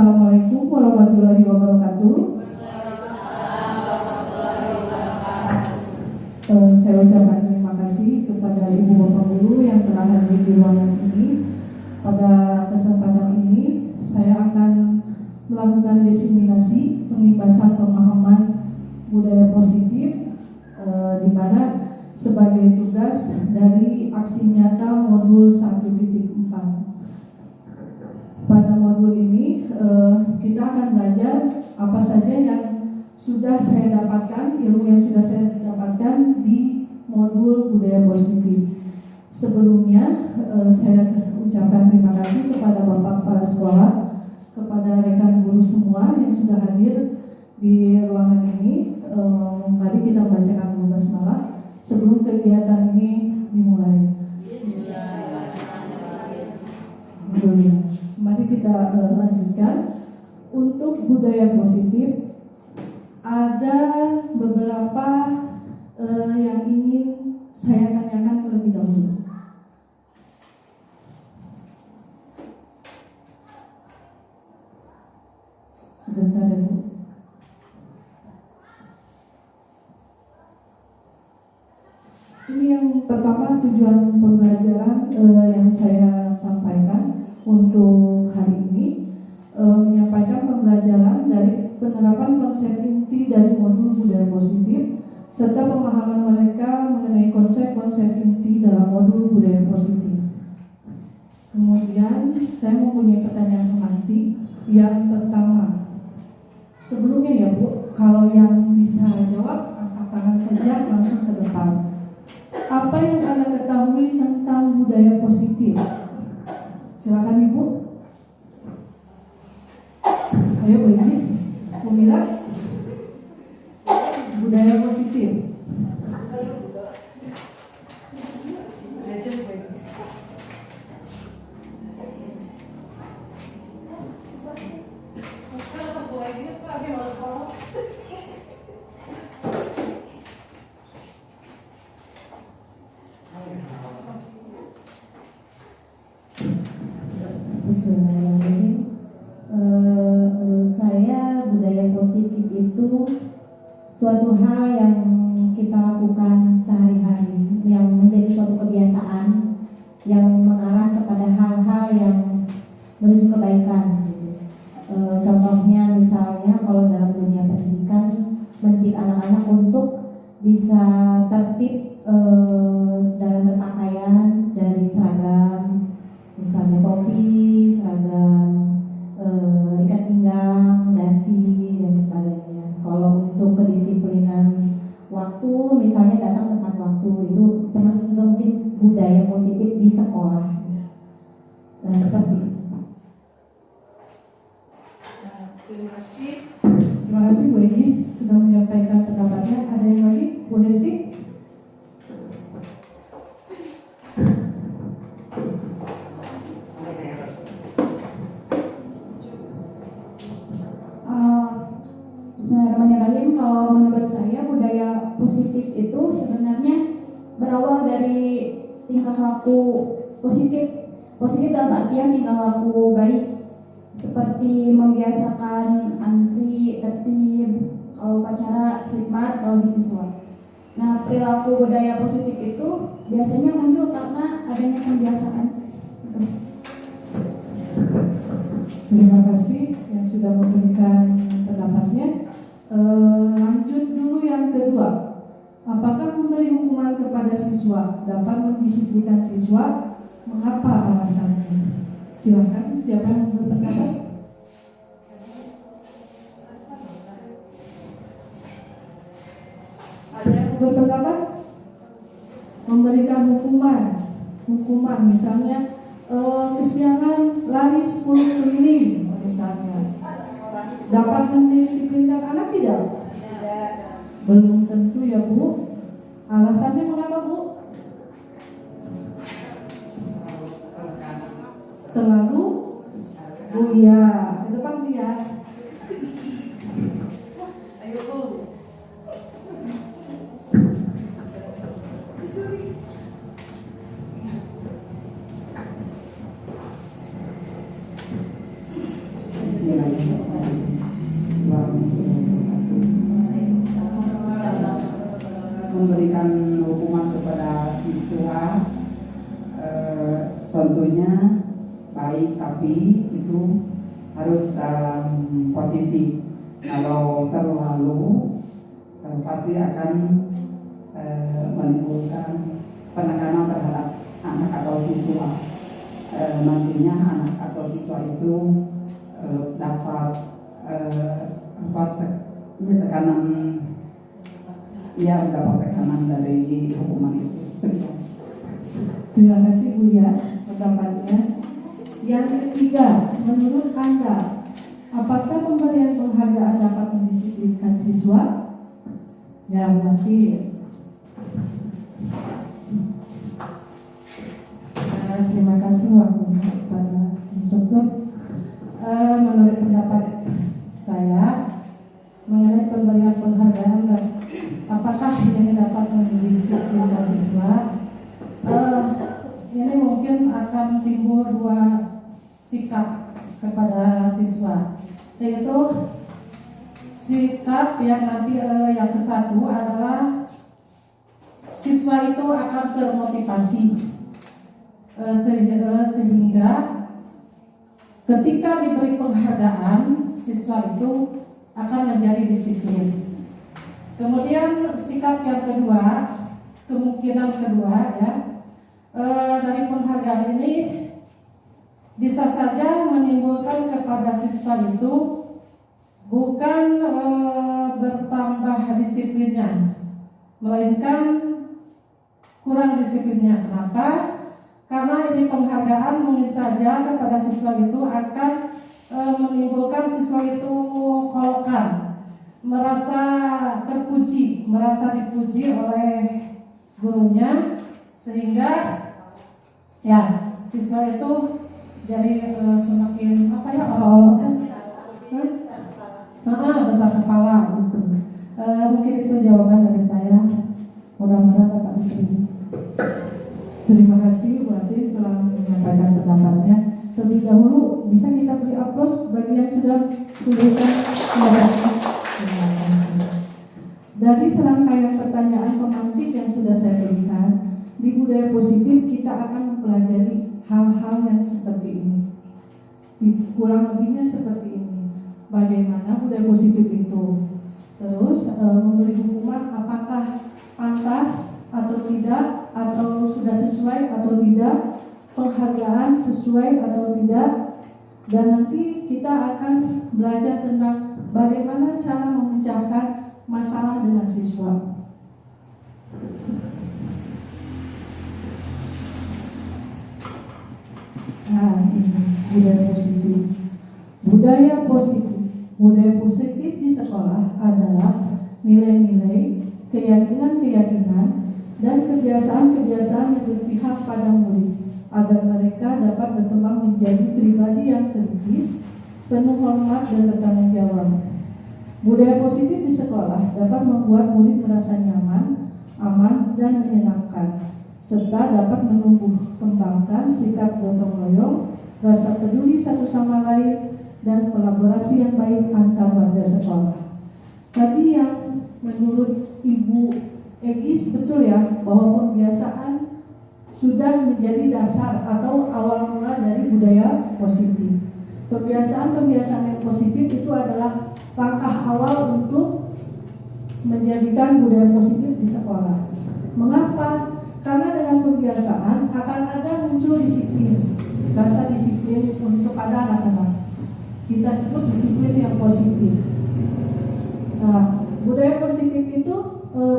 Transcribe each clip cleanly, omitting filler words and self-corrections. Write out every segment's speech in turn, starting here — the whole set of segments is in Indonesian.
Assalamualaikum warahmatullahi wabarakatuh. Saya ucapkan terima kasih kepada Ibu Bapak Guru yang telah hadir di ruangan ini. Pada kesempatan ini saya akan melakukan diseminasi pengibasan pemahaman budaya positif, di mana sebagai tugas dari aksi nyata modul 1.4. Pada modul ini kita akan belajar apa saja yang sudah saya dapatkan, ilmu yang sudah saya dapatkan di modul budaya positif. Sebelumnya saya ucapkan terima kasih kepada Bapak Kepala Sekolah, kepada rekan guru semua yang sudah hadir di ruangan ini. Mari kita bacakan basmalah sebelum kegiatan ini dimulai. Mari kita lanjutkan. Untuk budaya positif ada beberapa yang ingin saya tanyakan terlebih dahulu. Sebentar ya Bu. Ini yang pertama, tujuan pembelajaran yang saya sampaikan untuk hari ini, menyampaikan pembelajaran dari penerapan konsep inti dari modul budaya positif serta pemahaman mereka mengenai konsep-konsep inti dalam modul budaya positif. Kemudian saya mempunyai pertanyaan penganti. Yang pertama, sebelumnya ya Bu, kalau yang bisa jawab angkat tangan saja langsung ke depan. Apa yang Anda ketahui tentang budaya positif? Silakan Ibu. Ayo Bu Inis, Mumila. Budaya positif. Menurut saya budaya positif itu suatu hal yang kita lakukan sehari-hari, yang menjadi suatu kebiasaan yang mengarah kepada hal-hal yang menuju kebaikan. Contohnya misalnya kalau dalam dunia pendidikan, mendidik anak-anak untuk bisa tertib dalam berpakaian, dari seragam, misalnya topi, seragam, ikat pinggang, dasi, dan sebagainya. Kalau untuk kedisiplinan waktu, misalnya datang tepat waktu, itu termasuk juga mungkin budaya positif di sekolah. Nah, seperti itu. Terima kasih Bu Egis sudah menyampaikan pendapatnya. Ada yang lagi? Bu Hesti? Bismillahirrahmanirrahim. Kalau menurut saya budaya positif itu sebenarnya berawal dari tingkah laku positif. Positif dalam artian tingkah laku baik, seperti membiasakan antri, tertib, kalau upacara, khidmat, kalau di siswa. Nah, perilaku budaya positif itu biasanya muncul karena adanya pembiasaan. Terima kasih yang sudah memberikan pendapatnya. Lanjut dulu yang kedua. Apakah memberi hukuman kepada siswa dapat mendisiplinkan siswa? Mengapa alasannya? Silakan, siapa yang berpendapat? Ada yang berpendapat? Memberikan hukuman misalnya kesiangan lari 10 keliling misalnya, dapat mendisiplinkan anak tidak? Belum tentu ya Bu. Alasannya mengapa Bu? Terlalu ya, di depan dia. Ayo Bu. siswa tentunya baik, tapi itu harus positif. Kalau terlalu pasti akan menimbulkan penekanan terhadap anak atau siswa. Nantinya anak atau siswa itu dapat tekanan, ya mendapat tekanan dari hukuman itu. Sekian. Terima kasih Bu ya pendapatnya. Yang ketiga, menurut Anda, apakah pemberian penghargaan dapat mendisiplinkan siswa? Ya, berarti terima kasih waktunya kepada instruktur. Menurut pendapat saya mengenai pemberian penghargaan dan apakah ini dapat mendisiplinkan siswa, ini mungkin akan timbul dua sikap kepada siswa, yaitu sikap yang nanti yang kesatu adalah siswa itu akan termotivasi sehingga ketika diberi penghargaan siswa itu akan menjadi disiplin. Kemudian sikap yang kedua, kemungkinan kedua ya, dari penghargaan ini bisa saja menimbulkan kepada siswa itu bukan bertambah disiplinnya, melainkan kurang disiplinnya. Kenapa? Karena ini penghargaan mungkin saja kepada siswa itu akan menimbulkan siswa itu kolokan, merasa terpuji, merasa dipuji oleh gurunya, sehingga ya siswa itu jadi semakin besar kepala gitu. Mungkin itu jawaban dari saya. Mudah-mudahan dapat diterima. Terima kasih Bu Atin telah menyampaikan pendapatnya. Terlebih dahulu bisa kita beri aplaus bagi yang sudah memberikan pendapat. Dari serangkaian pertanyaan pemantik yang sudah saya berikan, di budaya positif kita akan mempelajari hal-hal yang seperti ini. Kurang lebihnya seperti ini. Bagaimana budaya positif itu? Terus memberi hukuman apakah pantas atau tidak, atau sudah sesuai atau tidak, penghargaan sesuai atau tidak, dan nanti kita akan belajar tentang bagaimana cara memecahkan masalah dengan siswa. Nah, ini budaya positif. Budaya positif di sekolah adalah nilai-nilai, keyakinan-keyakinan, dan kebiasaan-kebiasaan yang berpihak pada murid agar mereka dapat berkembang menjadi pribadi yang kritis, penuh hormat dan bertanggung jawab. Budaya positif di sekolah dapat membuat murid merasa nyaman, aman, dan menyenangkan, serta dapat menumbuh kembangkan sikap gotong royong, rasa peduli satu sama lain, dan kolaborasi yang baik antar warga sekolah. Tadi yang menurut Ibu Egis betul ya, bahwa pembiasaan sudah menjadi dasar atau awal mula dari budaya positif. Pembiasaan-pembiasaan yang positif itu adalah langkah awal untuk menjadikan budaya positif di sekolah. Mengapa? Karena dengan pembiasaan akan ada muncul disiplin, rasa disiplin untuk pada anak-anak. Kita sebut disiplin yang positif. Nah, budaya positif itu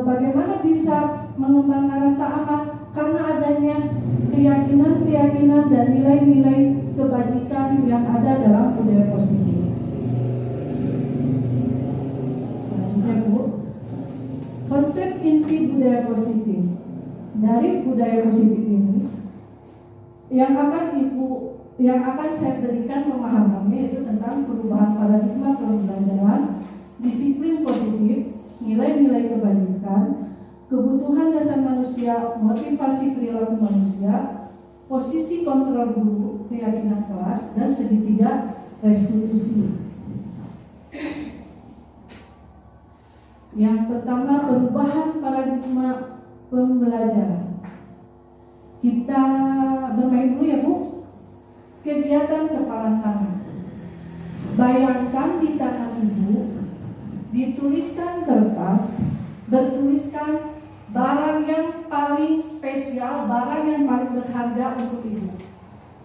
bagaimana bisa mengembangkan rasa aman? Karena adanya keyakinan-keyakinan dan nilai-nilai kebajikan yang ada dalam budaya positif. Selanjutnya Bu, konsep inti budaya positif. Dari budaya positif ini yang akan saya berikan pemahamannya yaitu tentang perubahan paradigma pembelajaran, disiplin positif, nilai-nilai kebajikan, kebutuhan dasar manusia, motivasi perilaku manusia, posisi kontrol guru, keyakinan kelas, dan segitiga restitusi. Yang pertama, perubahan paradigma pembelajaran. Kita bermain dulu ya Bu. Kegiatan kepalan tangan. Bayangkan di tangan Ibu dituliskan kertas, bertuliskan barang yang paling spesial, barang yang paling berharga untuk Ibu.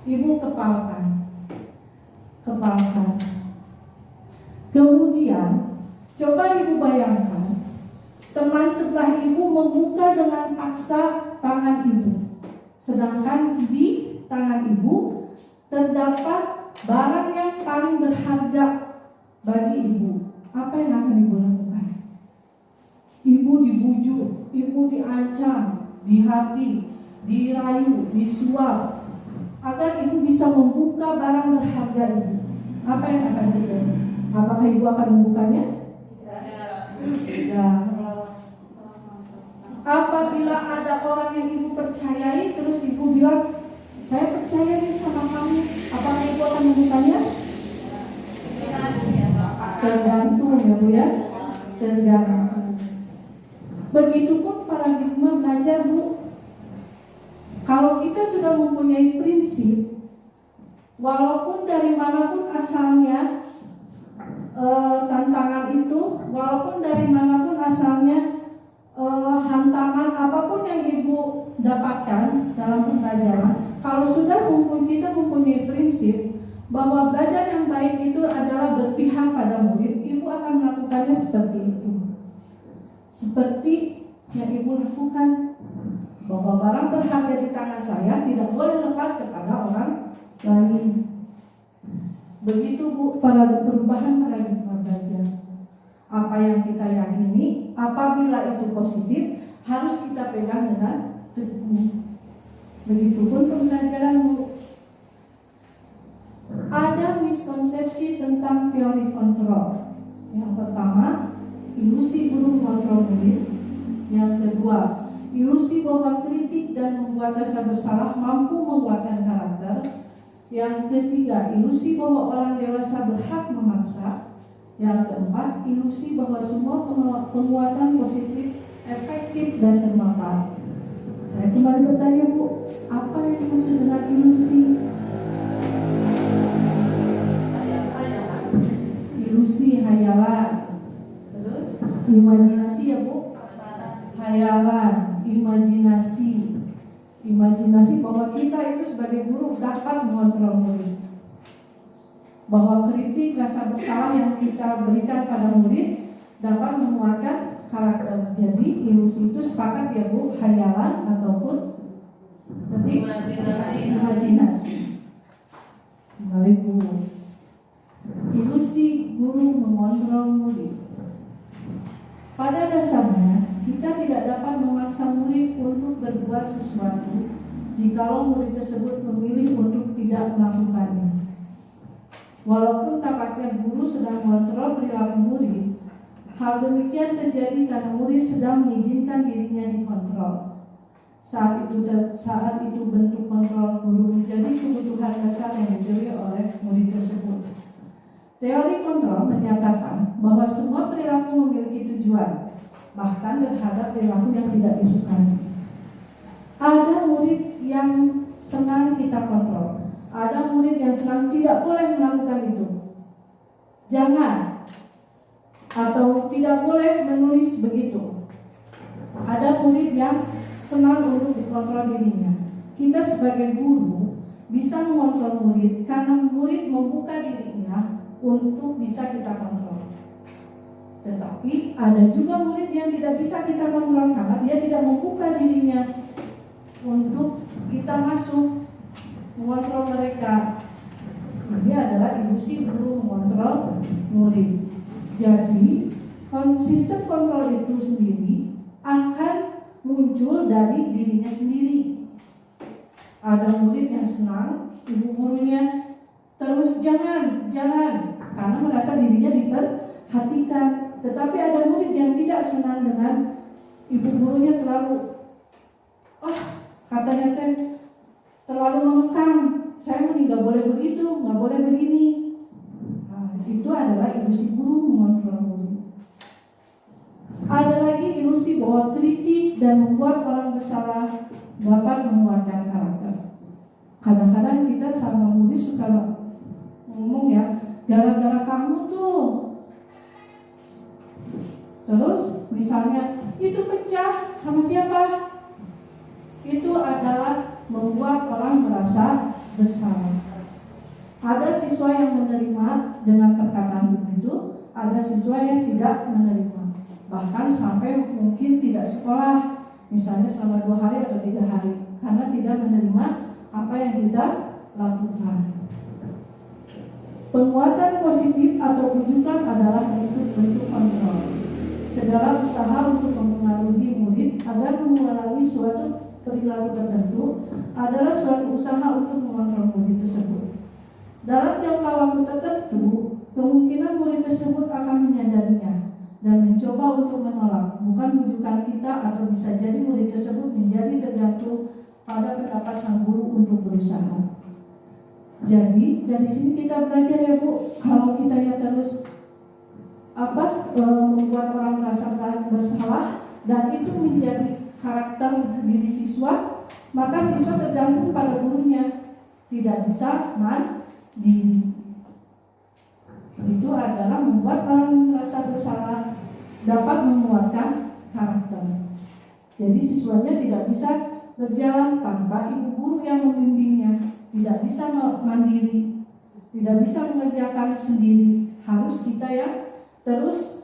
Ibu kepalkan. Kemudian coba Ibu bayangkan teman sebelah Ibu membuka dengan paksa tangan Ibu, sedangkan di tangan Ibu terdapat barang yang paling berharga bagi Ibu. Apa yang akan Ibu lakukan? Ibu dibujuk, Ibu diancam, dihati, dirayu, disuap agar Ibu bisa membuka barang berharga Ibu. Apa yang akan terjadi? Apakah Ibu akan membukanya? Tidak. Apabila ada orang yang Ibu percayai, terus Ibu bilang, saya percaya nih sama kamu, apakah Ibu akan membukanya? Tergantung ya Bu ya, tergantung. Begitupun paradigma belajar Bu. Kalau kita sudah mempunyai prinsip, walaupun dari manapun asalnya tantangan itu, walaupun dari manapun asalnya hantaman apapun yang Ibu dapatkan dalam pembelajaran, kalau sudah kita mempunyai prinsip bahwa belajar yang baik itu adalah berpihak pada murid, Ibu akan melakukannya seperti itu. Seperti yang Ibu lakukan, bahwa barang berharga di tangan saya tidak boleh lepas kepada orang lain. Begitu Bu, perubahan paradigma belajar. Apa yang kita yakini, apabila itu positif, harus kita pegang dengan teguh. Begitupun pembelajaran Bu. Ada miskonsepsi tentang teori kontrol. Yang pertama, ilusi guru mengontrol murid. Yang kedua, ilusi bahwa kritik dan membuat dasar bersalah mampu menguatkan karakter. Yang ketiga, ilusi bahwa orang dewasa berhak memaksa. Yang keempat, ilusi bahwa semua penguatan positif efektif dan bermanfaat. Saya kembali bertanya Bu, apa yang dimaksud dengan ilusi? Ilusi, hayalan. Terus imajinasi ya Bu. Hayalan, imajinasi. Imajinasi bahwa kita itu sebagai guru dapat mengontrol murid, bahwa kritik rasa bersalah yang kita berikan pada murid dapat menguatkan karakter. Jadi ilusi itu sepakat ya Bu, hayalan ataupun imajinasi. Kembali Bu, ilusi guru mengontrol murid. Pada dasarnya kita tidak dapat memaksa murid untuk berbuat sesuatu jikalau murid tersebut memilih untuk tidak melakukannya. Walaupun tampaknya guru sedang mengontrol perilaku murid, hal demikian terjadi karena murid sedang mengizinkan dirinya dikontrol. Saat itu bentuk kontrol guru menjadi kebutuhan dasar yang diberi oleh murid tersebut. Teori kontrol menyatakan bahwa semua perilaku memiliki tujuan, bahkan terhadap perilaku yang tidak disukai. Ada murid yang senang kita kontrol, ada murid yang senang tidak boleh melakukan itu. Jangan, atau tidak boleh menulis begitu. Ada murid yang senang untuk dikontrol dirinya. Kita sebagai guru bisa mengontrol murid karena murid membuka dirinya untuk bisa kita kontrol. Tetapi ada juga murid yang tidak bisa kita kontrol karena dia tidak membuka dirinya untuk kita masuk mengontrol mereka. Ini adalah ilusi guru mengontrol murid. Jadi sistem kontrol itu sendiri akan muncul dari dirinya sendiri. Ada murid yang senang, ibu gurunya terus jangan, karena merasa dirinya diperhatikan. Tetapi ada murid yang tidak senang dengan ibu gurunya terlalu, katanya terlalu mengekang. Saya nggak boleh begitu, nggak boleh begini. Itu adalah ilusi guru mengontrol murid. Ada lagi ilusi bahwa kritik dan membuat orang bersalah dapat menguatkan karakter. Kadang-kadang kita sama murid suka ngomong ya, gara-gara kamu tuh. Terus misalnya itu pecah sama siapa? Itu adalah membuat orang merasa bersalah. Ada siswa yang menerima dengan perkataan begitu, ada siswa yang tidak menerima. Bahkan sampai mungkin tidak sekolah, misalnya selama 2 hari atau 3 hari, karena tidak menerima apa yang kita lakukan. Penguatan positif atau rujukan adalah bentuk kontrol. Segala usaha untuk mempengaruhi murid agar mengulangi suatu perilaku tertentu adalah suatu usaha untuk mengontrol murid tersebut. Dalam jangka waktu tertentu, kemungkinan murid tersebut akan menyadarinya dan mencoba untuk menolak. Bukan rujukan kita, atau bisa jadi murid tersebut menjadi tergantung pada pendapat sang guru untuk berusaha. Jadi dari sini kita belajar ya Bu, kalau kita yang terus membuat orang merasa bersalah dan itu menjadi karakter diri siswa, maka siswa tergantung pada gurunya, tidak bisa mandiri. Itu adalah membuat orang merasa bersalah, dapat menguatkan karakter. Jadi siswanya tidak bisa berjalan tanpa ibu guru yang membimbingnya, tidak bisa mandiri, tidak bisa mengerjakan sendiri. Harus kita yang terus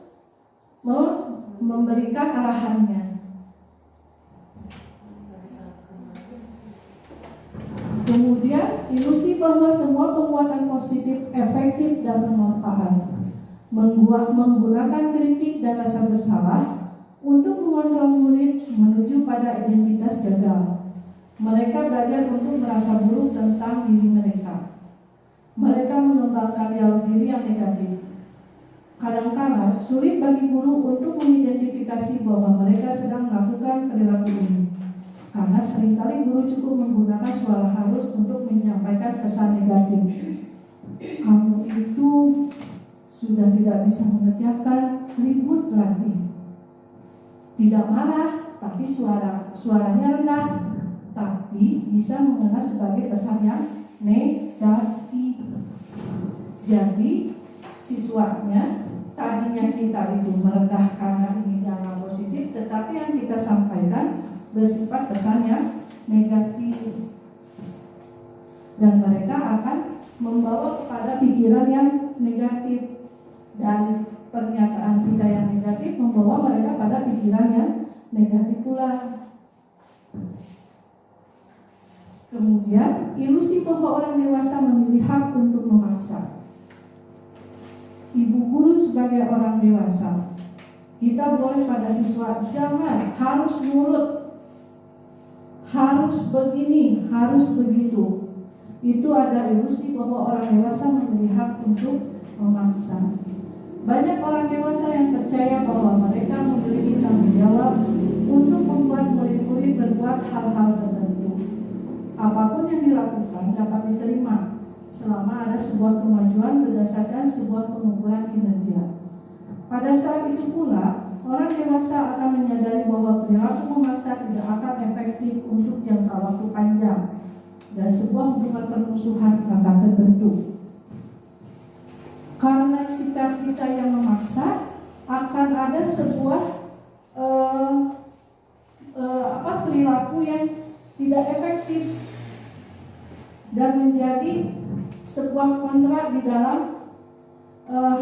memberikan arahannya. Kemudian ilusi bahwa semua penguatan positif efektif dan bermanfaat. Menggunakan kritik dan rasa bersalah untuk mengontrol murid menuju pada identitas gagal. Mereka belajar untuk merasa buruk tentang diri mereka. Mereka mengembangkan dialog diri yang negatif. Kadang-kadang sulit bagi guru untuk mengidentifikasi bahwa mereka sedang melakukan perilaku ini, karena seringkali guru cukup menggunakan suara halus untuk menyampaikan pesan negatif. Kamu itu sudah tidak bisa mengerjakan, ribut lagi. Tidak marah, tapi suaranya rendah, tapi bisa mengena sebagai pesan yang negatif. Jadi siswanya tadinya kita itu merendah karena ini dianggap positif, tetapi yang kita sampaikan bersifat pesan yang negatif, dan mereka akan membawa kepada pikiran yang negatif. Dari pernyataan kita yang negatif membawa mereka pada pikiran yang negatif pula. Kemudian ilusi bahwa orang dewasa memiliki hak untuk memaksa. Ibu guru sebagai orang dewasa, kita boleh pada siswa jangan, harus nurut, harus begini, harus begitu. Itu ada ilusi bahwa orang dewasa memiliki hak untuk memaksa. Banyak orang dewasa yang percaya bahwa mereka memiliki tanggung jawab untuk membuat murid-murid berbuat hal-hal tertentu. Apapun yang dilakukan dapat diterima selama ada sebuah kemajuan berdasarkan sebuah pengumpulan kinerja. Pada saat itu pula, orang dewasa akan menyadari bahwa perilaku memaksa tidak akan efektif untuk jangka waktu panjang dan sebuah hubungan permusuhan akan terbentuk. Karena sikap kita yang memaksa, akan ada sebuah perilaku yang tidak efektif dan menjadi sebuah kontrak di dalam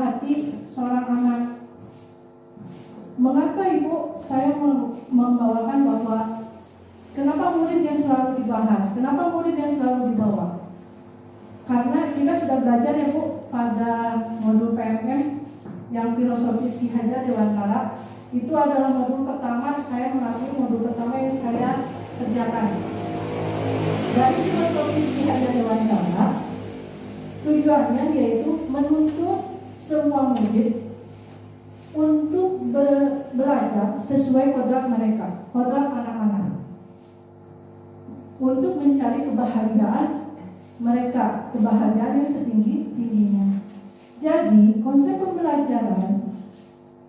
hati seorang anak. Mengapa Ibu saya membawakan bahwa kenapa murid yang selalu dibahas, kenapa murid yang selalu dibawa? Karena kita sudah belajar ya Bu pada modul PMM yang filosofis Ki Hajar Dewantara. Itu adalah modul pertama, saya mengakui modul pertama yang saya kerjakan. Dari filosofis Ki Hajar Dewantara, tujuannya yaitu menuntut semua murid untuk belajar sesuai kodrat mereka, kodrat anak-anak, untuk mencari kebahagiaan mereka, kebahagiaan yang setinggi-tingginya. Jadi konsep pembelajaran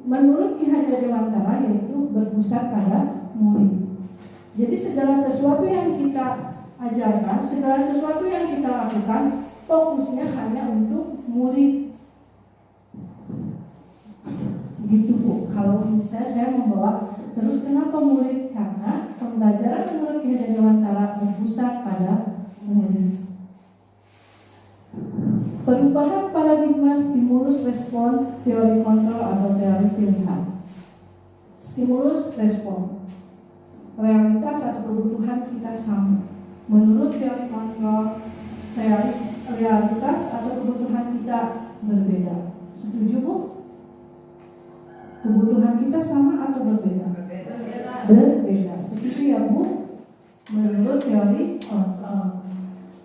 menurut Ki Hajar Dewantara yaitu berpusat pada murid. Jadi segala sesuatu yang kita ajarkan, segala sesuatu yang kita lakukan, fokusnya hanya untuk murid. Gitu Bu, kalau misalnya saya membawa terus kenapa murid? Karena pembelajaran menurut Ki Hajar Dewantara berpusat pada murid. Perubahan paradigma stimulus respon teori kontrol atau teori pilihan. Stimulus respon. Realitas atau kebutuhan kita sama. Menurut teori kontrol, realitas atau kebutuhan kita berbeda. Setuju Bu? Kebutuhan kita sama atau berbeda? Berbeda. Setuju ya Bu? Menurut teori kontrol.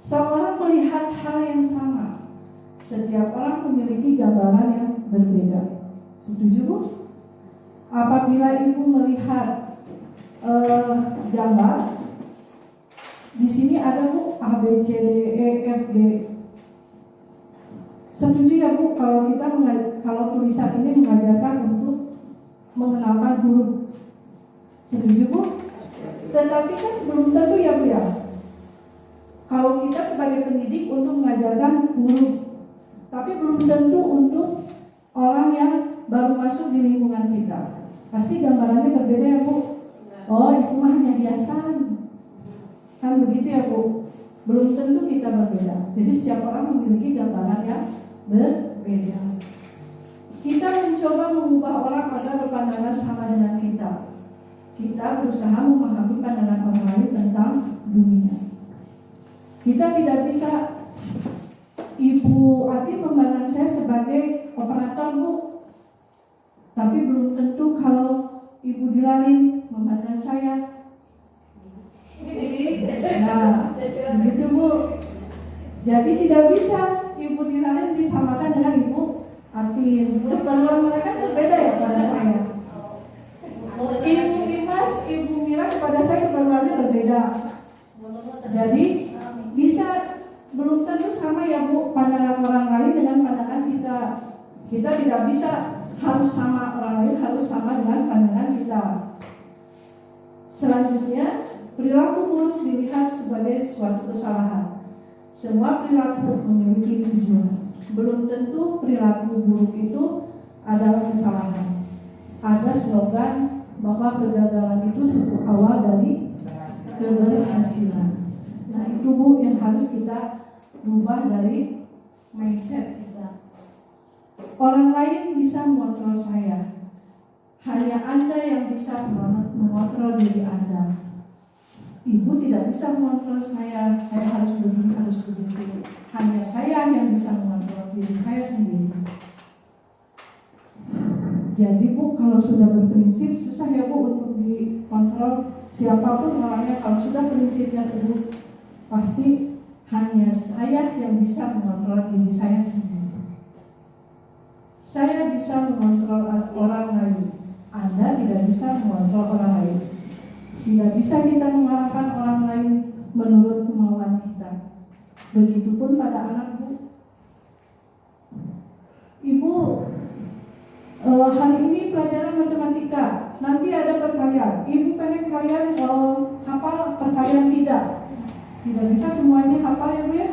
Seorang melihat hal yang sama. Setiap orang memiliki gambaran yang berbeda. Setuju Bu? Apabila Ibu melihat gambar, di sini ada Bu A B C D E F G. Setuju ya Bu kalau tulisan ini mengajarkan untuk mengenalkan huruf. Setuju Bu? Tetapi kan belum tentu ya Bu ya. Kalau kita sebagai pendidik untuk mengajarkan huruf, tapi belum tentu untuk orang yang baru masuk di lingkungan kita. Pasti gambarannya berbeda ya Bu. Oh itu mah hanya hiasan. Kan begitu ya Bu. Belum tentu kita berbeda. Jadi setiap orang memiliki gambaran yang berbeda. Kita mencoba mengubah orang agar berpandangan sama dengan kita. Kita berusaha memahami pandangan orang lain tentang dunia. Kita tidak bisa, Ibu Ati memandang saya sebagai operator Bu, tapi belum tentu kalau Ibu Dilalin memandang saya. Nah, begitu Bu. Jadi tidak bisa Ibu Dilalin disamakan dengan Ibu Ati. Keperluan mereka berbeda ya pada saya. Ibu Imas, Ibu Mira kepada saya keperluannya berbeda. Jadi bisa belum tentu sama ya Bu pandangan orang lain dengan pandangan kita. Kita tidak bisa harus sama orang lain, harus sama dengan pandangan kita. Selanjutnya, perilaku buruk dilihat sebagai suatu kesalahan. Semua perilaku memiliki tujuan. Belum tentu perilaku buruk itu adalah kesalahan. Ada slogan bahwa kegagalan itu awal dari keberhasilan. Nah itu Bu yang harus kita rubah dari mindset kita. Orang lain bisa mengontrol saya. Hanya Anda yang bisa mengontrol diri Anda. Ibu tidak bisa mengontrol saya harus begini, harus begitu. Hanya saya yang bisa mengontrol diri saya sendiri. Jadi Bu, kalau sudah berprinsip, susah ya Bu untuk dikontrol siapapun orangnya. Kalau sudah prinsipnya teguh, pasti hanya saya yang bisa mengontrol diri saya sendiri. Saya bisa mengontrol orang lain. Anda tidak bisa mengontrol orang lain. Tidak bisa kita mengarahkan orang lain menurut kemauan kita. Begitupun pada anak Bu. Ibu, hari ini pelajaran matematika. Nanti ada perkalian. Ibu pengen kalian hafal perkalian tidak? Tidak bisa semuanya hafal ya Bu ya?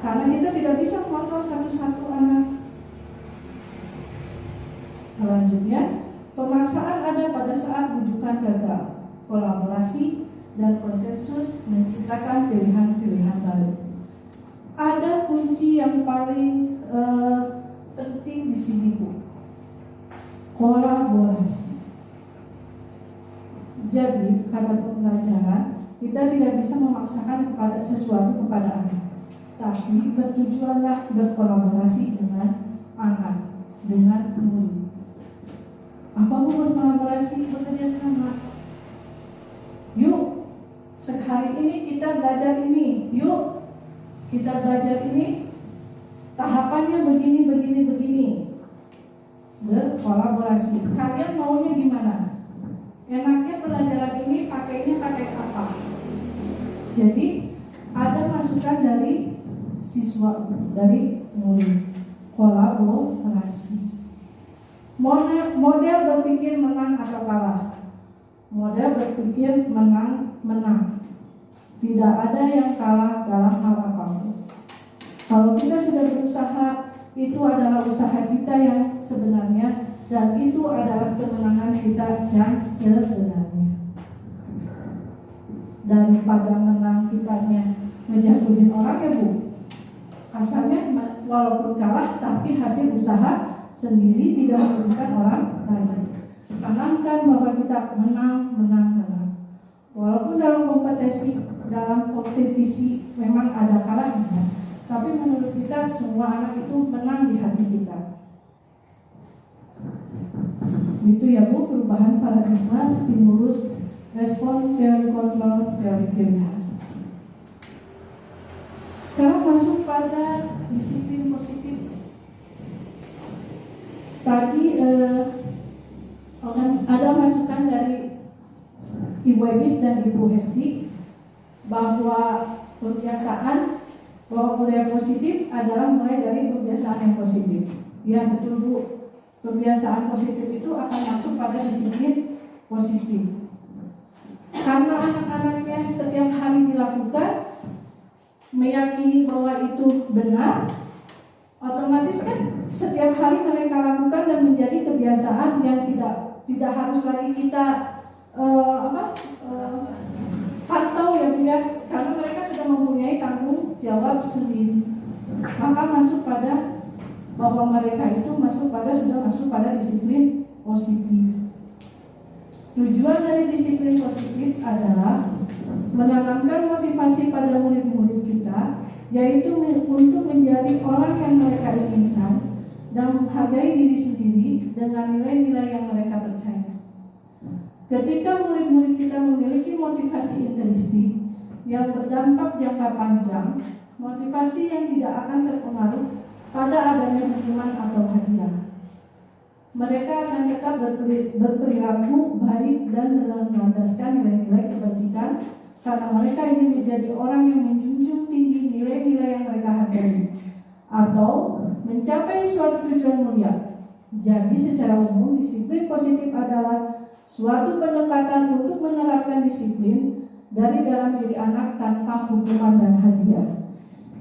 Karena kita tidak bisa mengontrol satu-satu anak. Selanjutnya, pemaksaan ada pada saat rujukan gagal. Kolaborasi dan konsensus menciptakan pilihan-pilihan baru. Ada kunci yang paling penting di sini Bu. Kolaborasi. Jadi pada pembelajaran kita tidak bisa memaksakan kepada sesuatu kepada anak, tapi bertujuanlah berkolaborasi dengan anak, dengan murid. Apa Bu berkolaborasi, bekerja sama? Yuk, sehari ini kita belajar ini. Yuk, kita belajar ini. Tahapannya begini, begini, begini. Berkolaborasi. Kalian maunya gimana? Enaknya pelajaran ini pakainya pakai apa? Jadi ada masukan dari siswa, dari murid. Kolaborasi. Model berpikir menang atau kalah. model berpikir menang-menang. Tidak ada yang kalah dalam hal apapun. Kalau kita sudah berusaha, itu adalah usaha kita yang sebenarnya, dan itu adalah kemenangan kita yang sebenarnya. Daripada menang kitanya ngejatuhin orang ya Bu, asalnya walaupun kalah tapi hasil usaha sendiri, tidak merugikan orang lain. Tanamkan bahwa kita menang. Walaupun dalam kompetisi memang ada kalahnya, tapi menurut kita semua anak itu menang di hati kita. Itu ya Bu, perubahan paradigma, stimulus, respon, teori kontrol, teori pilihan. Sekarang masuk pada disiplin positif. Tadi ada masukan dari Ibu Edis dan Ibu Hesti bahwa kebiasaan, bahwa budaya positif adalah mulai dari kebiasaan yang positif. Ya betul Bu, kebiasaan positif itu akan masuk pada disiplin positif. Karena anak-anaknya setiap hari dilakukan, meyakini bahwa itu benar, otomatis kan setiap hari mereka lakukan dan menjadi kebiasaan yang tidak harus lagi kita pantau ya Bu ya, karena mereka sudah mempunyai tanggung jawab sendiri. Maka masuk pada bahwa mereka itu sudah masuk pada disiplin positif. Tujuan dari disiplin positif adalah menanamkan motivasi pada murid-murid kita, yaitu untuk menjadi orang yang mereka inginkan dan menghargai diri sendiri dengan nilai-nilai yang mereka percaya. Ketika murid-murid kita memiliki motivasi intrinsik yang berdampak jangka panjang, motivasi yang tidak akan terpengaruh pada adanya hukuman atau hadiah, mereka akan tetap berperilaku baik dan melandaskan nilai-nilai kebajikan, karena mereka ingin menjadi orang yang menjunjung tinggi nilai-nilai yang mereka hargai atau mencapai suatu tujuan mulia. Jadi secara umum disiplin positif adalah suatu pendekatan untuk menerapkan disiplin dari dalam diri anak tanpa hukuman dan hadiah.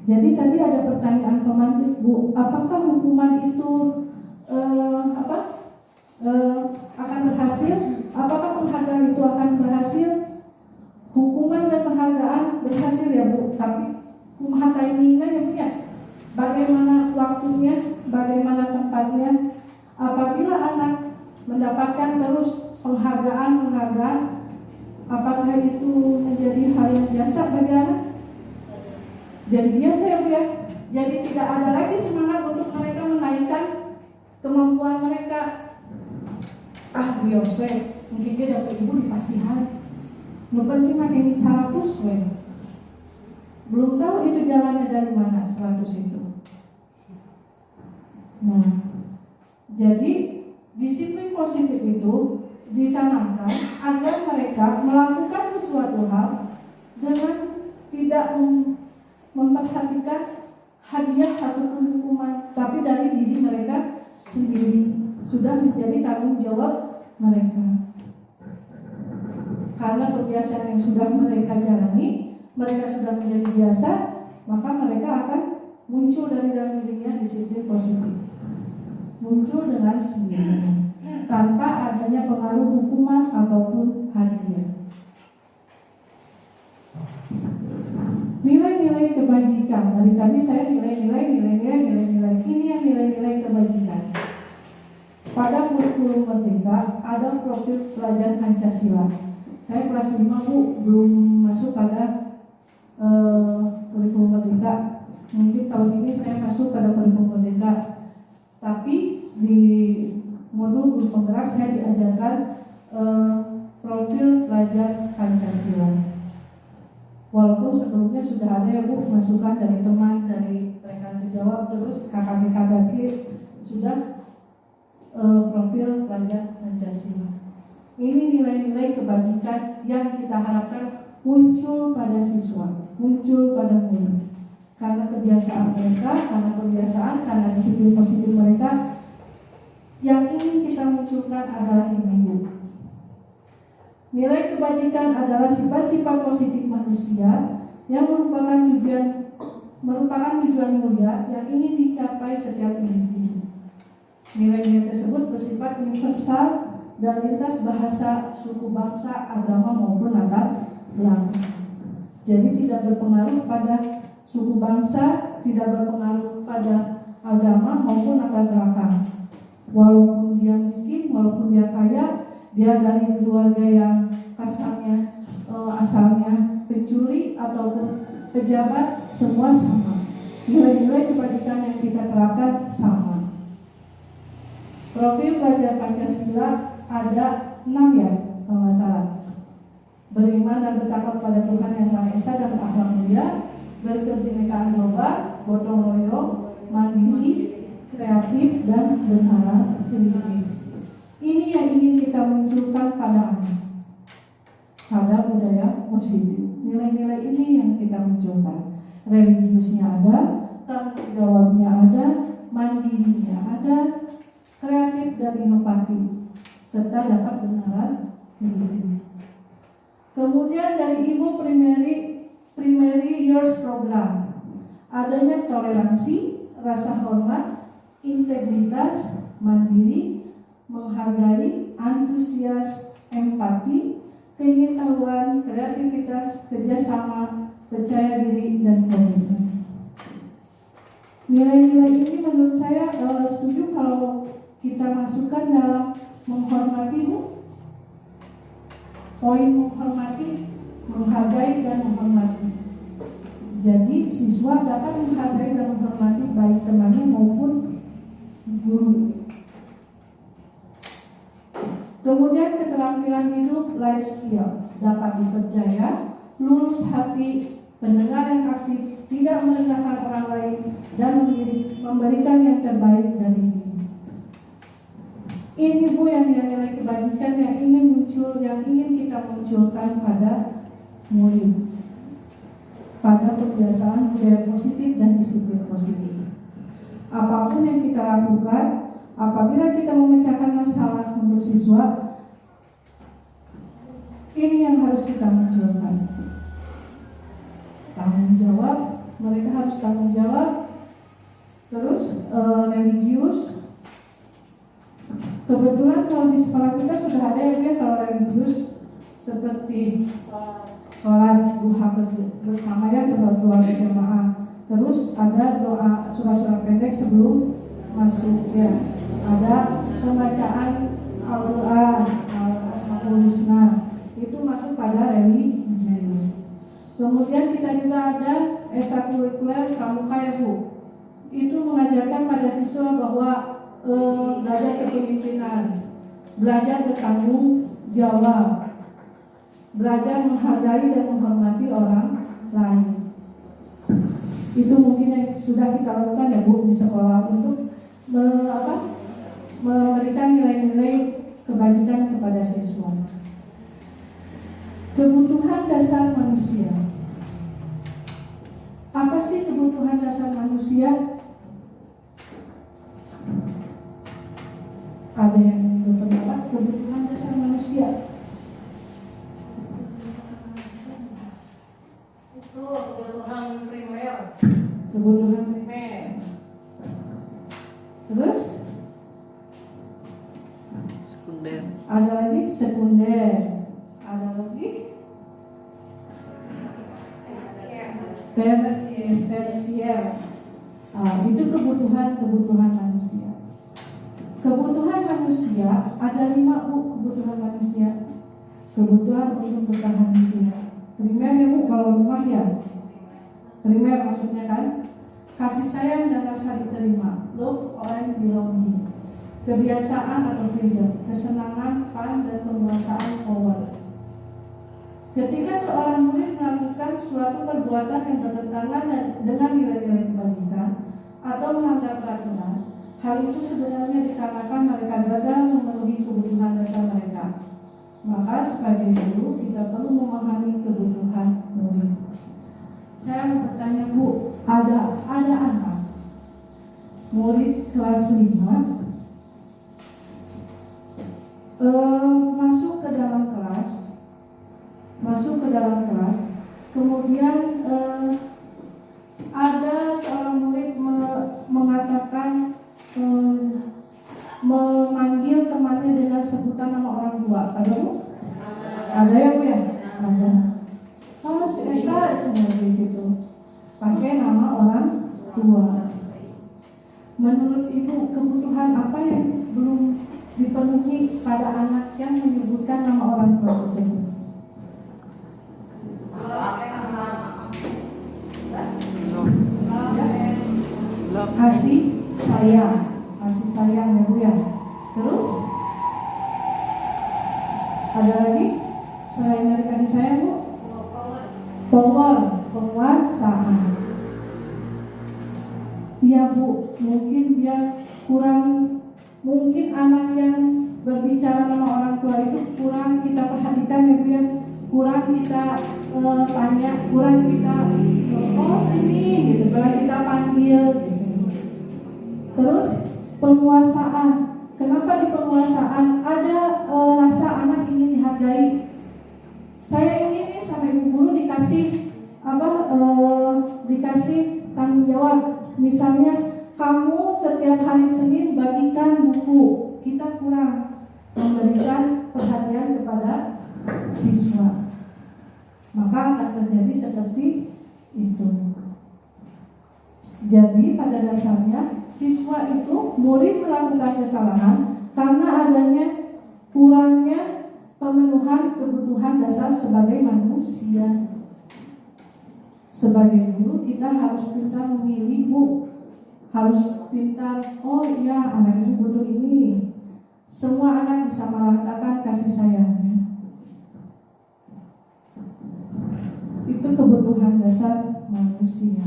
Jadi tadi ada pertanyaan pemantik Bu, apakah hukuman itu akan berhasil? Apakah penghargaan itu akan berhasil? Hukuman dan penghargaan berhasil ya Bu, tapi kumaha timingnya ya Bu ya? Bagaimana waktunya, bagaimana tempatnya? Apabila anak mendapatkan terus penghargaan, apakah itu menjadi hal yang biasa bagi anak? Jadi biasa ya Bu ya. Jadi tidak ada lagi semangat untuk mereka menaikkan kemampuan mereka. Bios mungkin dia dapat ibu di pasihan. Penting makin 100 belum tahu itu jalannya dari mana 100 itu. Nah, jadi disiplin positif itu ditanamkan agar mereka melakukan sesuatu hal dengan tidak memperhatikan hadiah ataupun hukuman, tapi dari diri mereka sendiri sudah menjadi tanggung jawab mereka. Karena kebiasaan yang sudah mereka jalani, mereka sudah menjadi biasa, maka mereka akan muncul dari dalam dirinya disiplin positif. Muncul dengan sendirinya, tanpa adanya pengaruh hukuman ataupun hadiah. Nilai-nilai kebajikan. Dari tadi saya nilai-nilai. Ini yang nilai-nilai kebajikan. Pada kurikulum Merdeka ada profil pelajar Pancasila. Saya kelas 5 Bu, belum masuk pada kurikulum Merdeka. Mungkin tahun ini saya masuk pada kurikulum Merdeka. Tapi di modul guru penggerak saya diajarkan profil pelajar Pancasila. Walaupun sebelumnya sudah ada ya Bu, masukan dari teman, dari rekan sejawat, terus kakak-kakak sudah profil pelajar Pancasila. Ini nilai-nilai kebajikan yang kita harapkan muncul pada siswa, muncul pada murid. Karena kebiasaan mereka, karena disiplin positif mereka, yang ingin kita munculkan adalah ini Bu. Nilai kebajikan adalah sifat-sifat positif manusia yang merupakan tujuan mulia yang ingin dicapai setiap individu. Nilai-nilai tersebut bersifat universal dan lintas bahasa, suku, bangsa, agama maupun latar belakang. Jadi tidak berpengaruh pada suku bangsa, tidak berpengaruh pada agama maupun latar belakang. Walaupun dia miskin, walaupun dia kaya, dia dari keluarga yang kasarnya asalnya pencuri ataupun pejabat, semua sama. Nilai-nilai kebajikan yang kita terapkan sama. Profil pelajar Pancasila ada 6 ya, kalau nggak salah. Beriman dan bertakwa pada Tuhan Yang Maha Esa dan berakhlak mulia, berkebinekaan global, gotong royong, mandiri, kreatif, dan berharap kritis. Ini yang ingin kita munculkan pada budaya positif. Nilai-nilai ini yang kita munculkan. Religiusnya ada, tanggung jawabnya ada, mandirinya ada, kreatif dan inovatif, serta dapat bernalar kritis. Kemudian dari Ibu Primary Years Program, adanya toleransi, rasa hormat, integritas, mandiri, menghargai, antusias, empati, keingintahuan, kreativitas, kerjasama, percaya diri, dan komitmen. Nilai-nilai ini menurut saya setuju kalau kita masukkan dalam menghormati, Bu. Poin menghormati, menghargai, dan menghormati. Jadi siswa dapat menghargai dan menghormati baik temannya maupun guru. Kemudian keterampilan hidup, life skill, dapat dipercaya, lurus hati, pendengar yang aktif, tidak merendahkan orang lain, dan memberikan yang terbaik dari diri. Ini Bu yang nilai-nilai kebajikan yang ingin kita munculkan pada murid, pada kebiasaan budaya positif dan disiplin positif. Apapun yang kita lakukan, apabila kita memecahkan masalah untuk siswa, ini yang harus kita munculkan. Tanggung jawab, mereka harus tanggung jawab. Terus religius. Kebetulan kalau di sekolah kita sudah ada ya kalau religius seperti sholat duha bersama ya, doa berjamaah. Terus ada doa surah-surah pendek sebelum masuk ya. Ada pembacaan Al-Quran, Al-Asmaul Husna, itu masuk pada religius. Kemudian kita juga ada ekstrakurikuler pramuka ya Bu. Itu mengajarkan pada siswa bahwa belajar kepemimpinan, belajar bertanggung jawab, belajar menghargai dan menghormati orang lain. Itu mungkin yang sudah kita lakukan ya Bu di sekolah untuk memberikan nilai-nilai kebajikan kepada siswa. Kebutuhan dasar manusia. Apa sih kebutuhan dasar manusia? Ada yang berpendapat kebutuhan dasar manusia itu kebutuhan primer. Terus Sekunder. ada lagi sekunder, ada lagi tersier. Itu kebutuhan manusia. Kebutuhan manusia ada 5 Bu, kebutuhan manusia. Kebutuhan untuk bertahan hidup. Primer ya Bu, kalau rumah ya. Primer maksudnya kan kasih sayang dan rasa diterima, love and belonging. Kebiasaan atau freedom, kesenangan, fun, dan penguasaan power. Ketika seorang murid melakukan suatu perbuatan yang bertentangan dengan nilai-nilai kebajikan atau melanggar peraturan, hal itu sebenarnya dikarenakan mereka gagal memenuhi kebutuhan dasar mereka. Maka sebagai guru kita perlu memahami kebutuhan murid. Saya mau bertanya Bu, ada anak murid kelas 5 masuk ke dalam kelas menyebutkan nama orang tua. Ada Bu? Ada ya Bu ya? Ada. Kalau si Eta sebenarnya gitu, pakai nama orang tua. Menurut Ibu, kebutuhan apa yang belum dipenuhi pada anak yang menyebutkan nama orang tua tersebut? Kasih sayang ya Bu ya. Terus ada lagi selain dari kasih sayang Bu? Power, penguasaan. Iya Bu, mungkin dia kurang, mungkin anak yang berbicara nama orang tua itu kurang kita perhatikan ya Bu ya, kurang kita tanya, kurang kita oh sini gitu, kurang kita panggil gitu. Terus penguasaan, kenapa di penguasaan ada rasa anak ingin dihargai. Saya ingin nih sama ibu guru dikasih dikasih tanggung jawab. Misalnya kamu setiap hari Senin bagikan buku, kita kurang memberikan perhatian kepada siswa, maka akan terjadi seperti itu. Jadi pada dasarnya siswa itu murid melakukan kesalahan karena adanya kurangnya pemenuhan kebutuhan dasar sebagai manusia. Sebagai guru kita harus pintar memilih Bu, harus pintar, oh iya anak ini butuh ini. Semua anak disamaratakan kasih sayangnya. Itu kebutuhan dasar manusia.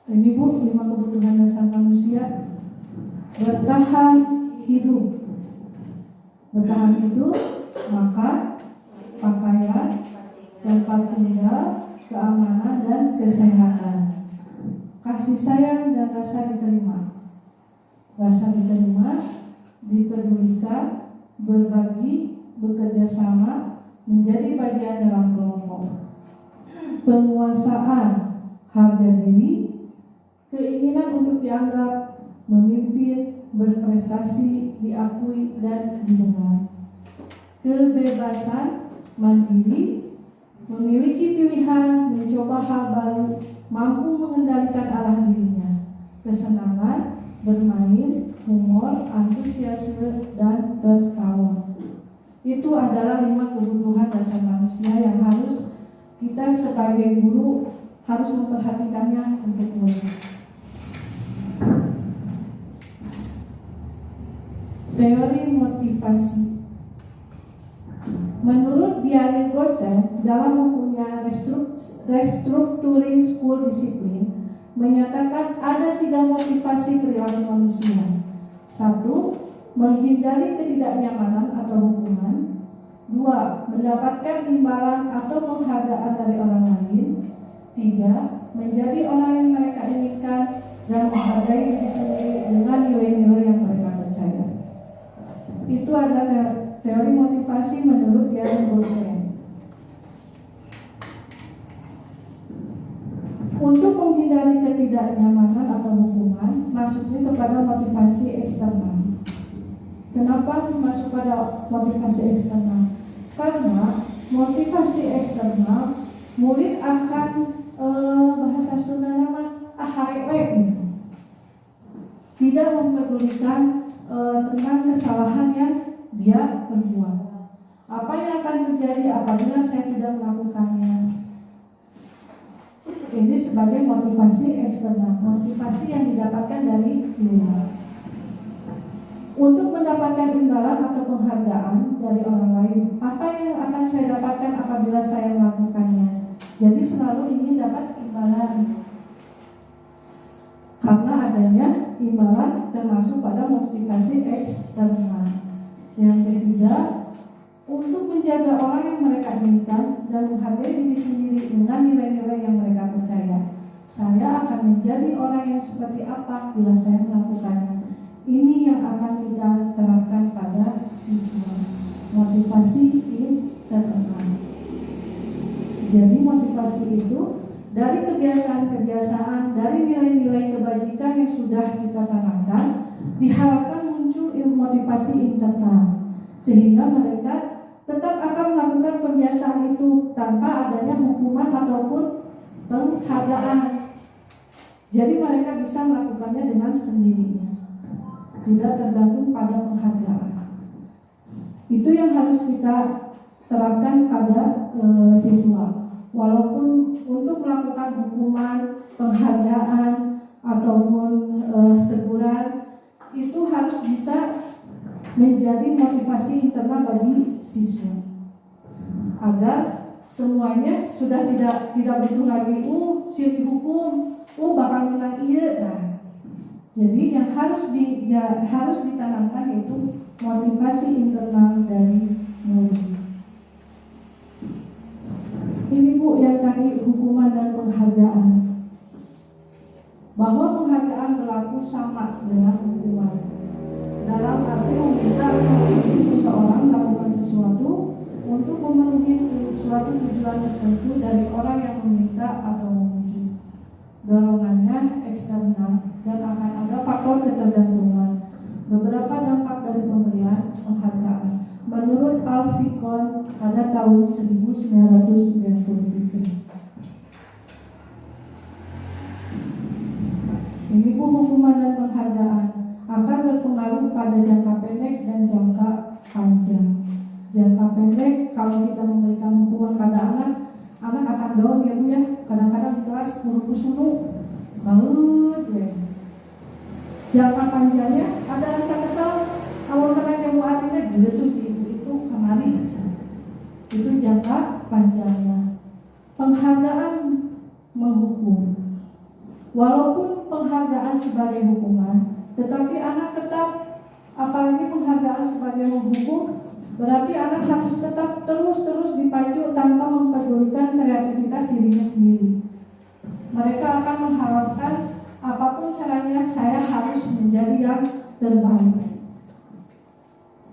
Ini Bu, 5 kebutuhan dasar manusia. Bertahan hidup. Bertahan hidup, makan, pakaian, tempat tinggal, keamanan dan kesehatan. Kasih sayang dan rasa diterima. Rasa diterima, dipedulikan, berbagi, bekerja sama, menjadi bagian dalam kelompok. Penguasaan, harga diri, keinginan untuk dianggap, memimpin, berprestasi, diakui dan didengar. Kebebasan, mandiri, memiliki pilihan, mencoba hal baru, mampu mengendalikan arah dirinya. Kesenangan, bermain, humor, antusiasme, dan tertawa. Itu adalah 5 kebutuhan dasar manusia yang harus kita sebagai guru harus memperhatikannya untuk murid. Teori motivasi. Menurut Diane Gossen dalam bukunya Restructuring School Discipline menyatakan ada 3 motivasi perilaku manusia. 1. Menghindari ketidaknyamanan atau hukuman. 2. Mendapatkan imbalan atau penghargaan dari orang lain. 3. Menjadi orang yang mereka inginkan dan menghargai diri sendiri dengan nilai-nilai yang mereka percaya. Itu adalah teori motivasi menurut Diane Gossen. Untuk menghindari ketidaknyamanan atau hukuman, masuknya kepada motivasi eksternal. Kenapa masuk pada motivasi eksternal? Karena motivasi eksternal, murid akan bahasa Sunda nama harewe gitu. Tidak mempedulikan tentang kesalahan yang dia berbuat. Apa yang akan terjadi apabila saya tidak melakukannya? Ini sebagai motivasi eksternal, motivasi yang didapatkan dari luar. Untuk mendapatkan imbalan atau penghargaan dari orang lain, apa yang akan saya dapatkan apabila saya melakukannya? Jadi selalu ingin dapat imbalan. Karena adanya imbalan termasuk pada motivasi eksternal. Yang ketiga, untuk menjaga orang yang mereka inginkan dan menghargai diri sendiri dengan nilai-nilai yang mereka percaya. Saya akan menjadi orang yang seperti apa bila saya melakukannya. Ini yang akan kita terapkan pada siswa. Motivasi internal. Jadi motivasi itu dari kebiasaan-kebiasaan, dari nilai-nilai kebajikan yang sudah kita tanamkan, diharapkan muncul motivasi internal, sehingga mereka tetap akan melakukan kebiasaan itu tanpa adanya hukuman ataupun penghargaan. Jadi mereka bisa melakukannya dengan sendirinya, tidak tergantung pada penghargaan. Itu yang harus kita terapkan pada siswa. Walaupun untuk melakukan hukuman, penghargaan ataupun teguran itu harus bisa menjadi motivasi internal bagi siswa, agar semuanya sudah tidak butuh lagi si dihukum, bakal menang iya. Nah, jadi yang harus ditanamkan itu motivasi internal dari murid. Ini Bu yang tadi hukuman dan penghargaan, bahwa penghargaan berlaku sama dengan hukuman, dalam arti meminta seseorang melakukan sesuatu untuk memenuhi suatu tujuan tertentu dari orang yang meminta atau memuji. Dorongannya eksternal dan akan ada faktor ketergantungan. Beberapa dampak dari pemberian penghargaan menurut Alfikon pada tahun 1993. Ini Bu, hukuman dan penghargaan akan berpengaruh pada jangka pendek dan jangka panjang. Jangka pendek, kalau kita memberikan hukuman pada anak akan down ya Bu ya. Kadang-kadang di kelas guru sunu banget ya. Jangka panjangnya ada rasa kesal, awal kenanya Bu artinya gitu sih itu kemarin. Itu jangka panjangnya. Penghargaan menghukum. Walaupun penghargaan sebagai hukuman, tetapi anak tetap, apalagi penghargaan sebagai menghukum, berarti anak harus tetap terus dipacu tanpa mempedulikan kreativitas dirinya sendiri. Mereka akan mengharapkan apapun caranya saya harus menjadi yang terbaik.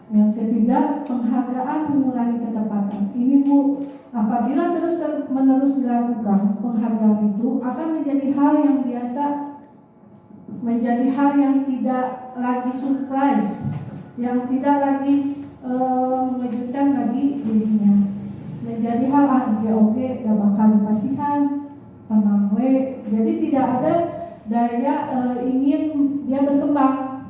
Yang ketiga, penghargaan mengurangi ketepatan. Ini Bu, apabila terus-menerus dilakukan, penghargaan itu akan menjadi hal yang biasa, menjadi hal yang tidak lagi surprise, yang tidak lagi mengejutkan bagi dirinya, menjadi hal oke, gak bakal dipasihan, tenang we. Jadi tidak ada daya ingin dia berkembang.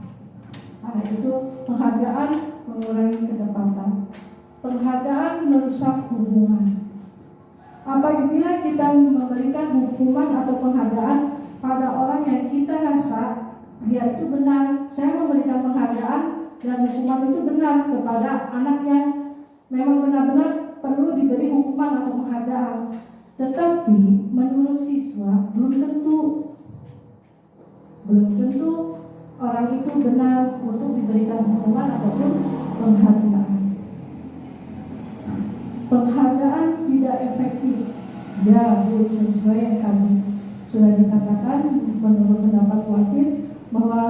Nah, itu penghargaan mengurangi kedapatan. Penghargaan merusak hubungan. Apabila kita memberikan hukuman atau penghargaan pada orang yang kita rasa dia itu benar, saya memberikan penghargaan dan hukuman itu benar kepada anak yang memang benar-benar perlu diberi hukuman atau penghargaan. Tetapi menurut siswa belum tentu orang itu benar untuk diberikan hukuman ataupun penghargaan. Penghargaan tidak efektif. Ya, Bu, sesuai yang tadi sudah dikatakan menurut pendapat Wakil bahwa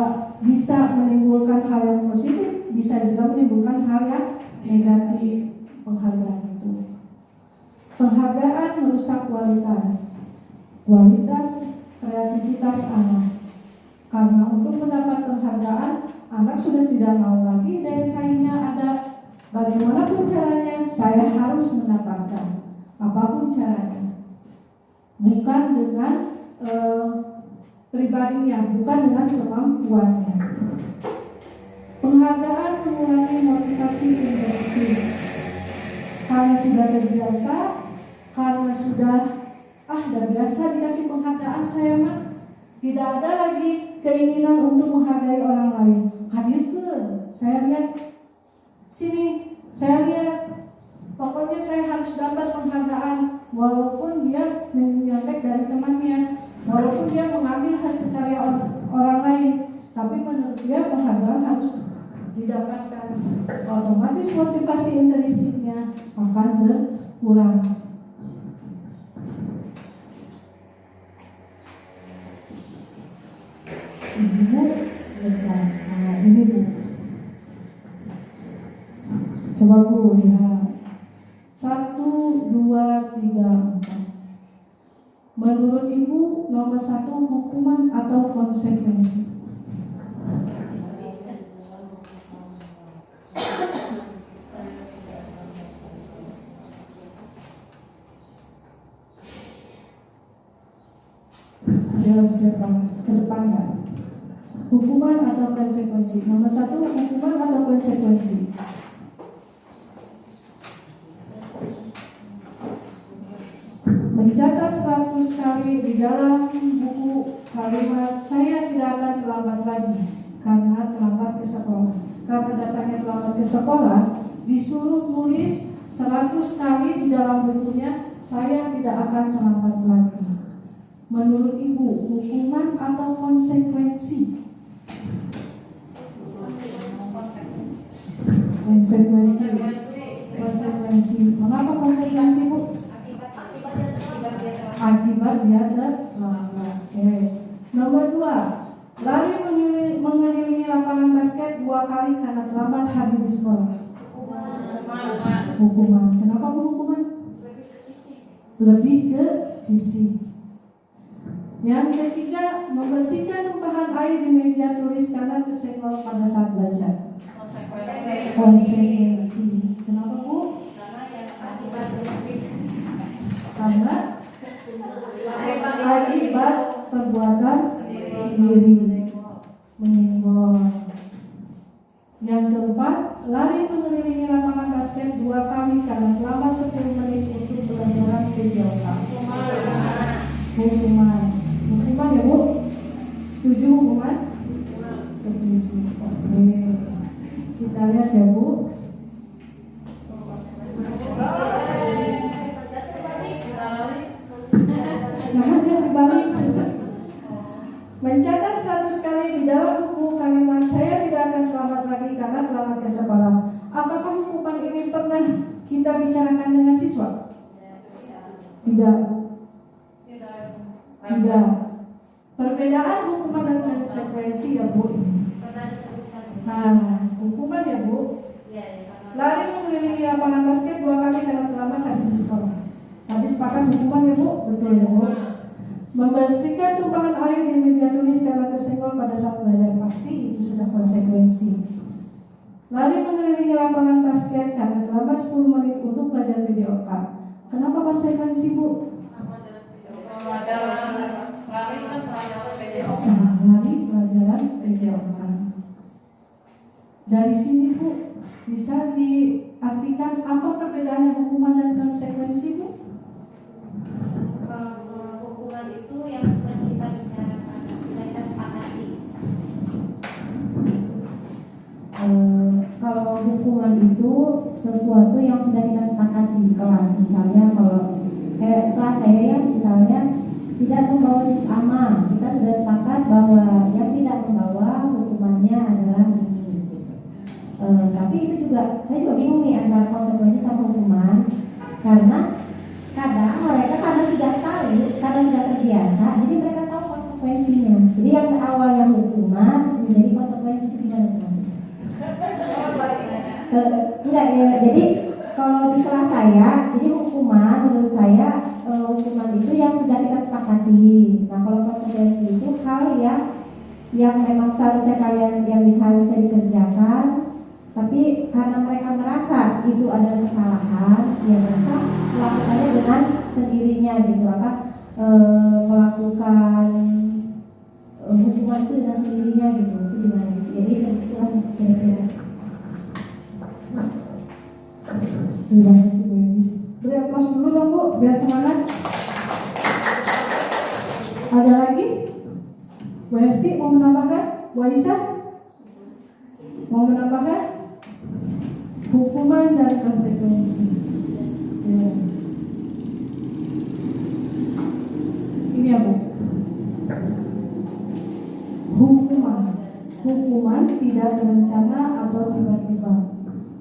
bisa menimbulkan hal yang positif, bisa juga menimbulkan hal yang negatif. Penghargaan itu, penghargaan merusak kualitas kreativitas anak. Karena untuk mendapat penghargaan, anak sudah tidak mau lagi daya saingnya ada. Bagaimanapun caranya, saya harus mendapatkan apapun caranya. Bukan dengan pribadinya, bukan dengan kemampuannya. Penghargaan mengurangi motivasi introspeksi. Karena sudah terbiasa, karena sudah biasa dikasih penghargaan, saya mah tidak ada lagi keinginan untuk menghargai orang lain. Hadirkan, saya lihat sini, saya lihat, pokoknya saya harus dapat penghargaan, walaupun dia menyontek dari temannya, walaupun dia mengambil hasil karya orang lain, tapi menurut dia penghargaan harus didapatkan. Otomatis motivasi intrinstiknya akan berkurang. Ibu, nah ini Bu. Coba Bu lihat 1, 2, 3, 4. Menurut Ibu nomor 1 hukuman atau konsekuensi? ke depannya. Hukuman atau konsekuensi. Nomor 1, hukuman atau konsekuensi. Mencatat 100 kali di dalam buku kalimat saya tidak akan terlambat lagi karena terlambat ke sekolah. Karena datangnya terlambat ke sekolah, disuruh tulis 100 kali di dalam bukunya saya tidak akan terlambat lagi. Menurut Ibu, hukuman atau konsekuensi? Konsekuensi. Mengapa konsekuensi, Bu? Akibat dia terlambat. Nomor 2, lari mengelilingi lapangan basket 2 kali karena terlambat hadir di sekolah. Hukuman. Kenapa Bu hukuman? Lebih ke fisik. Yang ketiga, membersihkan tumpahan air di meja tulis karena tersenggol pada saat belajar. Konsekuensi. Kenapa Bu? Karena akibat perbuatan sendiri, menyenggol. Yang keempat, lari mengelilingi lapangan basket 2 kali karena terlambat 10 menit untuk pelajaran PJOK. Hukuman. Hukuman ya Bu? Setuju hukuman? Setuju. Oke. Kita lihat ya Bu. Mencatat 100 kali di dalam buku kalimat saya tidak akan terlambat lagi karena terlambat ke sekolah. Apakah hukuman ini pernah kita bicarakan dengan siswa? Tidak. Perbedaan hukuman dan konsekuensi ya Bu. Nah, hukuman ya Bu. Lari mengelilingi lapangan basket 2 kali karena terlambat habis di sekolah. Tadi sepakat hukuman ya Bu? Betul ya Bu. Membersihkan tumpahan air di meja tulis karena tersenggol pada saat belajar, pasti itu sudah konsekuensi. Lari mengelilingi lapangan basket karena terlambat 10 menit untuk belajar PJOK. Kenapa konsekuensi Bu? Lari pelajaran PJOK. Dari sini Bu, bisa diartikan apa perbedaannya hukuman dan konsekuensi Bu? Hukuman itu yang sudah kita bicarakan, sudah kita sepakati. Kalau hukuman itu sesuatu yang sudah kita sepakati di kelas. Misalnya kalau kayak kelas saya ya, misalnya tidak membawa juz amma, kita sudah sepakat bahwa yang tidak membawa hukumannya adalah ini. Tapi itu juga, saya juga bingung nih antara konsekuensi sama hukuman, karena kadang mereka karena sudah tahu, karena sudah terbiasa, jadi mereka tahu konsekuensinya. Jadi yang awalnya hukuman menjadi konsekuensi itu gimana maksudnya? Enggak ya. Jadi kalau di kelas saya, jadi hukuman menurut saya hukuman itu yang sudah kita sepakati. Nah kalau konsekuensi itu hal yang memang seharusnya yang harusnya dikerjakan, tapi karena mereka merasa itu adalah kesalahan, ya mereka melakukannya dengan sendirinya gitu, melakukan hukuman itu dengan sendirinya gitu, itu gimana gitu. Jadi itu kira-kira Terima kasih Bu Enis. Beri aplaus dulu dong Bu, biar semangat. Ada lagi? Bu Esti mau menambahkan? Bu Aisyah mau menambahkan? Hukuman dan konsekuensi. Ya. Ini ya Bu. Hukuman tidak berencana atau tiba-tiba.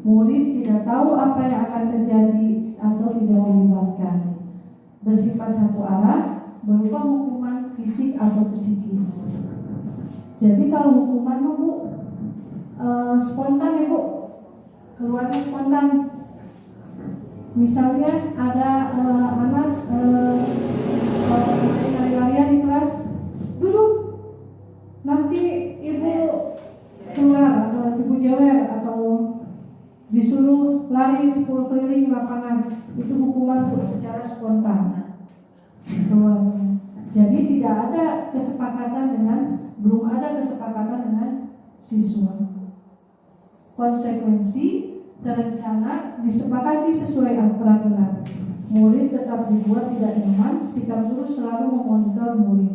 Murid tidak tahu apa yang akan terjadi atau tidak dilibatkan. Bersifat satu arah, berupa hukuman fisik atau psikis. Jadi kalau hukuman Bu spontan ya Bu, keluarnya spontan. Misalnya ada anak lari-larian di kelas, duduk, nanti ibu keluar atau ibu jewer atau disuruh lari 10 keliling lapangan, itu hukuman secara spontan keluarnya. Jadi tidak belum ada kesepakatan dengan siswa. Konsekuensi terencana disepakati sesuai peraturan. Murid tetap dibuat tidak nyaman, sikap guru selalu memonitor murid.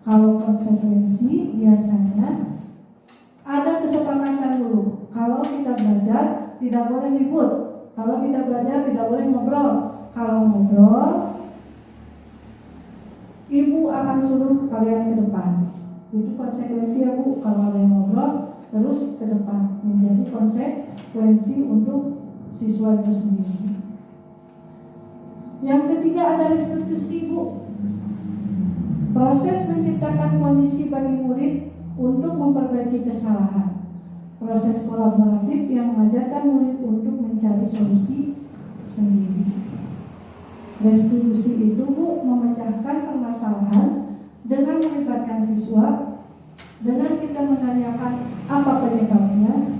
Kalau konsekuensi biasanya ada kesepakatan dulu. Kalau kita belajar tidak boleh ribut. Kalau kita belajar tidak boleh ngobrol. Kalau ngobrol, ibu akan suruh kalian ke depan. Itu konsekuensi ya Bu. Kalau ada yang ngobrol terus ke depan, menjadi konsekuensi untuk siswa itu sendiri. Yang ketiga ada restitusi Bu. Proses menciptakan kondisi bagi murid untuk memperbaiki kesalahan. Proses kolaboratif yang mengajarkan murid untuk mencari solusi sendiri. Restitusi itu Bu, memecahkan permasalahan dengan melibatkan siswa, dengan kita menanyakan apa penyebabnya,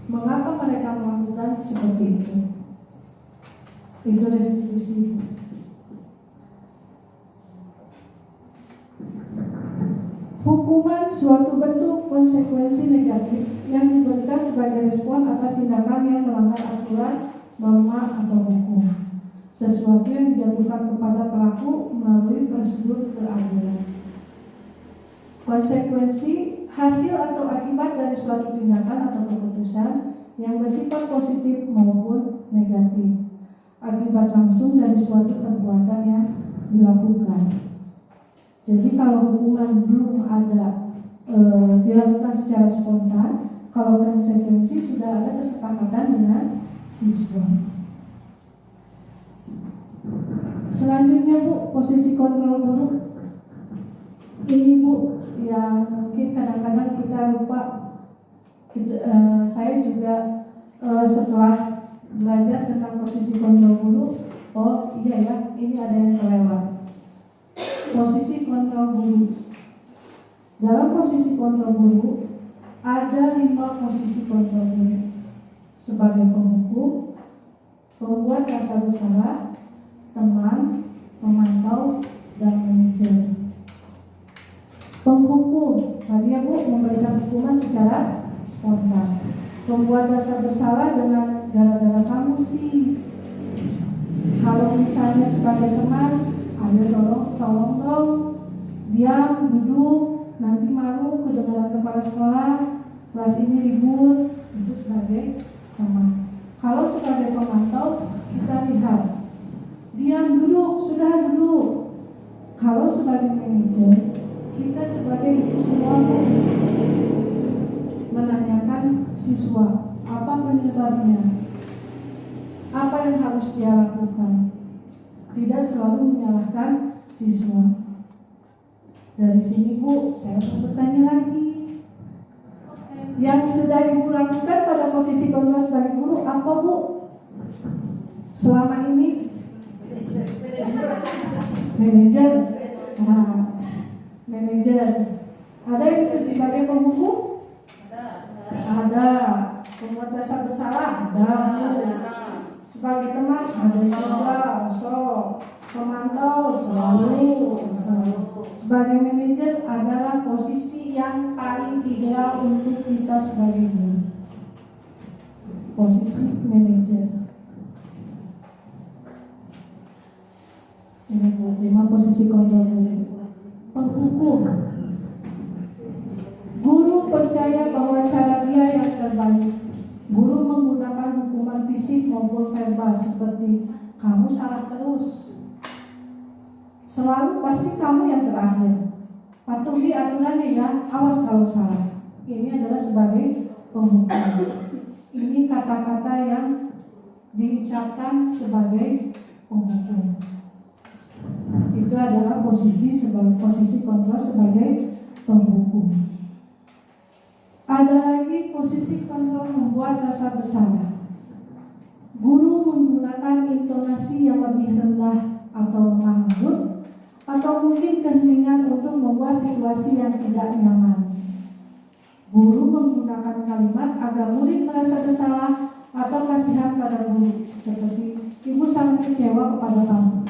mengapa mereka melakukan seperti itu. Itu restitusi. Hukuman suatu bentuk konsekuensi negatif yang diberikan sebagai respon atas tindakan yang melanggar aturan, norma, atau hukum. Sesuatu yang dijatuhkan kepada pelaku melalui prosedur keadilan. Konsekuensi hasil atau akibat dari suatu tindakan atau keputusan yang bersifat positif maupun negatif. Akibat langsung dari suatu perbuatan yang dilakukan. Jadi kalau hukuman belum ada dilakukan secara spontan, kalau konsekuensi sudah ada kesepakatan dengan siswa. Selanjutnya Bu, posisi kontrol guru. Ini Bu, yang mungkin kadang-kadang kita lupa. Saya juga setelah belajar tentang posisi kontrol guru, oh iya ya, ini ada yang kelewat. Posisi kontrol guru. Dalam posisi kontrol guru ada 5 posisi kontrol guru. Sebagai penghukum, pembuat rasa bersalah, teman, pemantau, dan manajer. Penghukum, tadi ya Bu, memberikan hukuman secara spontan. Pembuat rasa bersalah dengan gara-gara kamu sih. Kalau misalnya sebagai teman, ayo tolong dong, diam, duduk, nanti malu kedengaran kepala sekolah, kelas ini ribut. Itu sebagai teman. Kalau sebagai pemantau, kita lihat, diam, duduk, sudah duduk. Kalau sebagai manajer, kita sebagai itu semua menanyakan siswa apa penyebabnya, apa yang harus dia lakukan. Tidak selalu menyalahkan siswa. Dari sini Bu, saya mau bertanya lagi. Yang sudah Ibu lakukan pada posisi kontrol sebagai guru apa Bu? Selama ini? Manajer. Nah, manajer. Ada yang sebagai penghukum? Ada. Pembuat rasa bersalah? Ada. Sebagai teman? Ada juga. Pemantau selalu. Sebagai manajer adalah posisi yang paling ideal untuk kita sebagai guru. Posisi manajer. Ini 5 posisi kontrol guru. Penghukum. Guru percaya bahwa cara dia yang terbaik. Guru menggunakan hukuman fisik maupun verbal seperti kamu salah terus. Selalu pasti kamu yang terakhir. Patuhi aturannya ya, awas kalau salah. Ini adalah sebagai penghukum. Ini kata-kata yang diucapkan sebagai penghukum. Itu adalah posisi kontrol sebagai penghukum. Ada lagi posisi kontrol membuat rasa bersalah. Guru menggunakan intonasi yang lebih rendah atau lemah lembut, atau mungkin keheningan untuk membuat situasi yang tidak nyaman. Guru menggunakan kalimat agar murid merasa bersalah atau kasihan pada guru, seperti ibu sangat kecewa kepada kamu.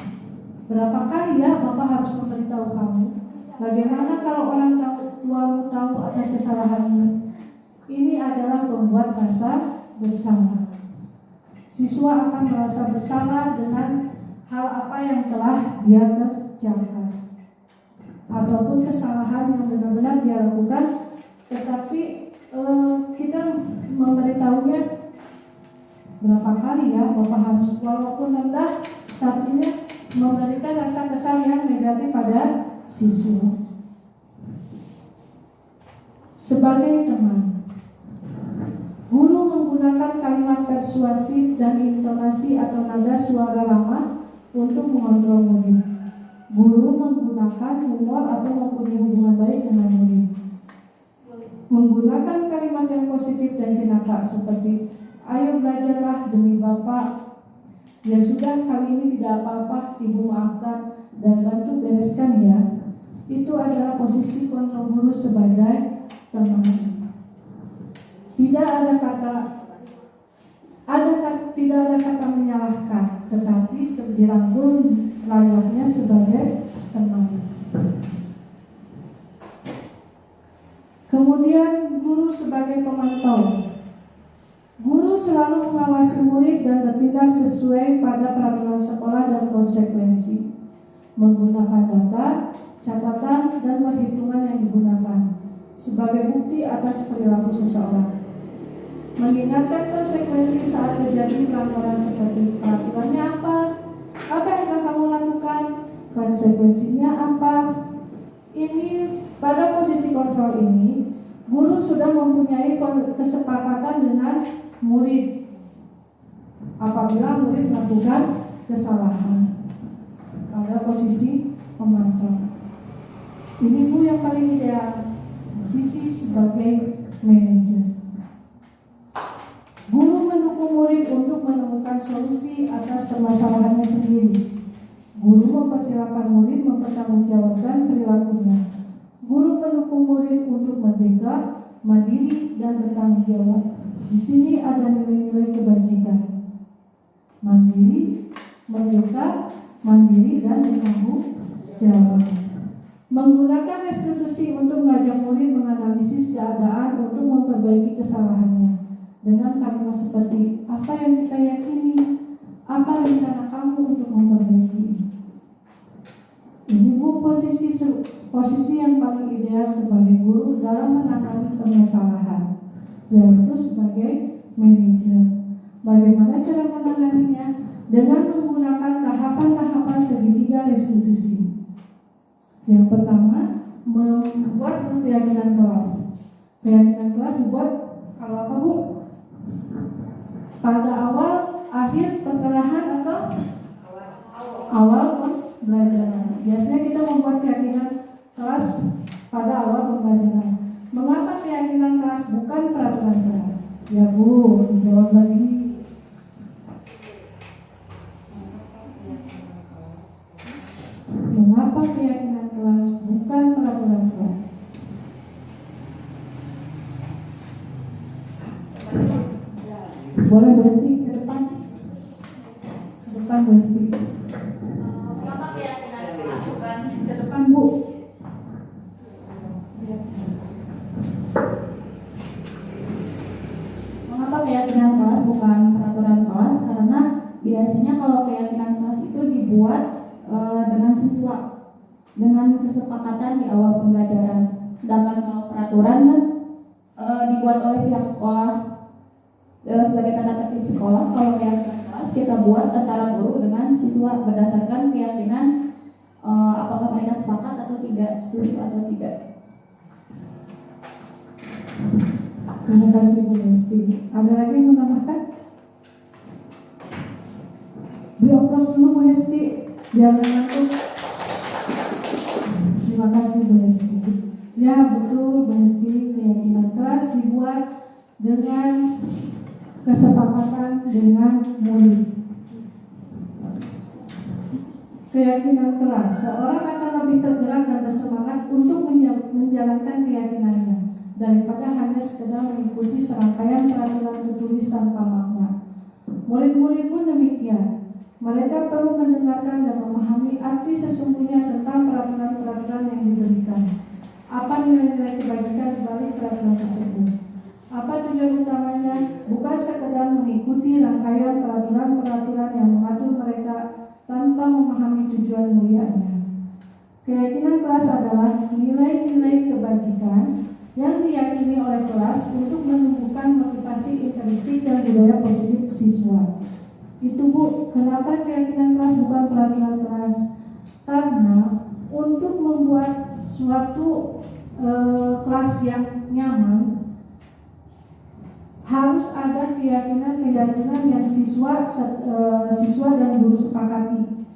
Berapa kali ya Bapak harus memberitahu kamu? Bagaimana kalau orang tuamu tahu atas kesalahanmu? Ini adalah membuat rasa bersalah. Siswa akan merasa bersalah dengan hal apa yang telah dia kerjakan, ataupun kesalahan yang benar-benar dia lakukan, tetapi kita memberitahunya berapa kali ya Bapak harus, walaupun rendah, tapi memberikan rasa kesal yang negatif pada siswa. Sebagai teman, guru menggunakan kalimat persuasif dan intonasi atau nada suara lama untuk mengontrol murid. Guru menggunakan humor atau mempunyai hubungan baik dengan murid. Menggunakan kalimat yang positif dan jenaka seperti ayo belajarlah demi Bapak. Ya sudah, kali ini tidak apa-apa, Ibu maafkan dan bantu bereskan ya. Itu adalah posisi kontrol guru sebagai teman. Tidak ada kata menyalahkan, tetapi dirangkul layaknya sebagai teman. Kemudian guru sebagai pemantau. Guru selalu mengawasi murid dan bertindak sesuai pada peraturan sekolah dan konsekuensi, menggunakan data, catatan, dan perhitungan yang digunakan sebagai bukti atas perilaku seseorang. Mengingatkan konsekuensi saat terjadi pelanggaran seperti peraturannya apa yang akan kamu lakukan, konsekuensinya apa. Ini pada posisi kontrol ini, guru sudah mempunyai kesepakatan dengan murid apabila murid melakukan kesalahan. Pada posisi pemantau ini Bu yang paling ideal, posisi sebagai manajer. Guru mendukung murid untuk menemukan solusi atas permasalahannya sendiri. Guru mempersilahkan murid mempertanggungjawabkan perilakunya. Guru mendukung murid untuk merdeka, mandiri, dan bertanggung jawab. Di sini ada nilai-nilai kebajikan: mandiri, merdeka, mandiri, dan bertanggung jawab. Menggunakan restitusi untuk mengajak murid menganalisis keadaan untuk memperbaiki kesalahannya dengan kalimat seperti apa yang kita yakini, apa rencana kamu untuk memperbaiki. Ini Bu posisi yang paling ideal sebagai guru dalam menangani permasalahan, yaitu sebagai manajer. Bagaimana cara menanganinya? Dengan menggunakan tahapan-tahapan segitiga restitusi. Yang pertama, membuat keyakinan kelas. Keyakinan kelas dibuat kalau apa Bu? Pada awal, akhir, pertengahan, atau awal pembelajaran. Biasanya kita membuat keyakinan kelas pada awal pembelajaran. Mengapa keyakinan kelas bukan peraturan kelas? Ya Bu, dijawab lagi. Mengapa keyakinan kelas bukan peraturan kelas? Boleh Bu Esti ke depan? Ke depan Bu Esti. Kenapa keyakinan kelas bukan Ke depan Bu. Mengapa keyakinan kelas bukan peraturan kelas? Karena biasanya kalau keyakinan kelas itu dibuat dengan siswa, dengan kesepakatan di awal pembelajaran. Sedangkan kalau peraturan kan dibuat oleh pihak sekolah sebagai tata tertib sekolah. Kalau keyakinan kelas kita buat antara guru dengan siswa berdasarkan keyakinan apakah mereka sepakat atau tidak, setuju atau tidak. Terima kasih Bu Esti. Ada lagi yang menambahkan? Beri aplaus dulu Bu Esti, biar mengantuk. Terima kasih Bu Esti. Ya betul Bu Esti, keyakinan kelas dibuat dengan kesepakatan dengan murid. Keyakinan kelas, seorang akan lebih tergerak dan bersemangat untuk menjalankan keyakinannya daripada hanya sekedar mengikuti serangkaian peraturan tertulis tanpa makna. Murid-murid pun demikian. Mereka perlu mendengarkan dan memahami arti sesungguhnya tentang peraturan-peraturan yang diberikan. Apa nilai-nilai kebajikan di balik peraturan tersebut? Apa tujuan utamanya? Bukan sekedar mengikuti rangkaian peraturan-peraturan yang mengatur mereka tanpa memahami tujuan mulianya. Keyakinan kelas adalah nilai-nilai kebajikan yang diyakini oleh kelas untuk menumbuhkan motivasi intrinsik dan budaya positif siswa. Itu Bu, kenapa keyakinan kelas bukan peraturan kelas? Karena untuk membuat suatu kelas yang nyaman harus ada keyakinan yang siswa dan guru sepakati.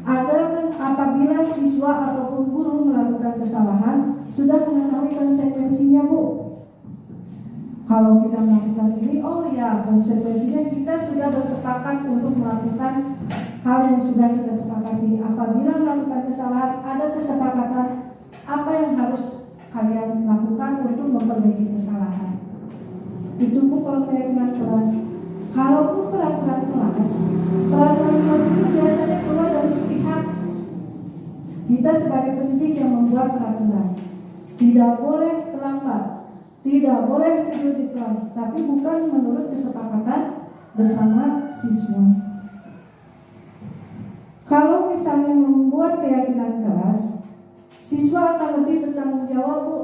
Agar apabila siswa ataupun guru melakukan kesalahan sudah mengetahui konsekuensinya Bu. Kalau kita melakukan ini, oh ya konsekuensinya kita sudah bersepakat untuk melakukan hal yang sudah kita sepakati. Apabila melakukan kesalahan, ada kesepakatan apa yang harus kalian lakukan untuk memperbaiki kesalahan. Itu Bu kalau keyakinan kelas. Kalaupun peraturan kelas itu biasanya keluar dari sepihak. Kita sebagai pendidik yang membuat peraturan tidak boleh terlambat, tidak boleh tidur di kelas, tapi bukan menurut kesepakatan bersama siswa. Kalau misalnya membuat keyakinan kelas, siswa akan lebih bertanggung jawab Bu.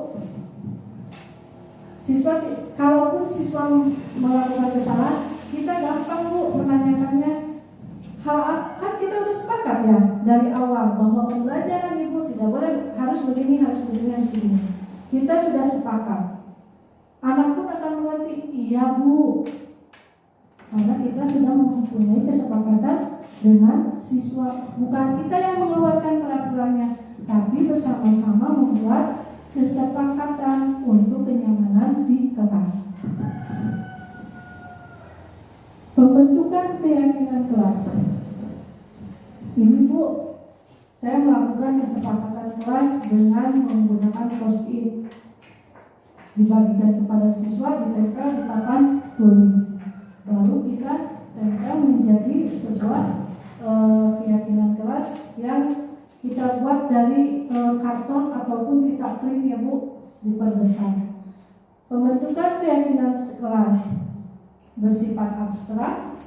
Kalaupun siswa melakukan kesalahan, kita gampang Bu menanyakannya. Kan kita udah sepakat ya dari awal bahwa pembelajaran Ibu tidak boleh harus begini. Kita sudah sepakat. Anak pun akan mengerti, iya Bu, karena kita sudah mempunyai kesepakatan dengan siswa. Bukan kita yang mengeluarkan peraturannya, tapi bersama-sama membuat kesepakatan untuk kenyamanan di kelas. Pembentukan keyakinan kelas. Ini Bu, saya melakukan kesepakatan kelas dengan menggunakan post-it. Dibagikan kepada siswa, ditempel di papan tulis. Baru kita tempel menjadi sebuah keyakinan kelas yang kita buat dari karton ataupun kita print ya Bu, diperbesar. Pembentukan keyakinan kelas bersifat abstrak,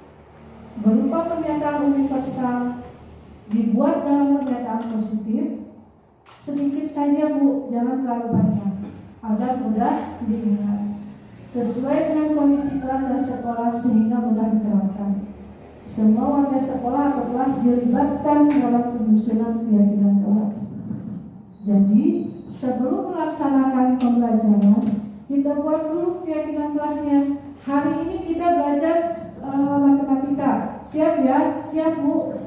berupa pernyataan universal, dibuat dalam pernyataan positif, sedikit saja Bu, jangan terlalu banyak, agar mudah diingat, sesuai dengan kondisi kelas dan sekolah sehingga mudah diterapkan. Semua warga sekolah atau kelas dilibatkan dalam penyusunan keyakinan kelas. Jadi, sebelum melaksanakan pembelajaran, kita buat dulu keyakinan kelasnya. Hari ini kita belajar matematika. Siap ya? Siap Bu?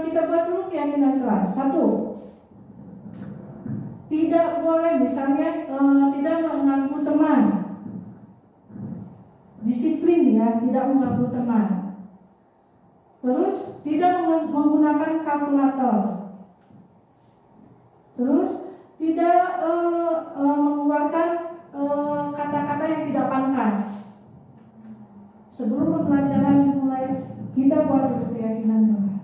Kita buat dulu keyakinan kelas. 1. Tidak boleh misalnya tidak mengganggu teman. Disiplin ya, tidak mengganggu teman. Terus tidak menggunakan kalkulator. Terus tidak mengeluarkan kata-kata yang tidak pantas. Sebelum pembelajaran dimulai, kita buat dulu keyakinan kelas.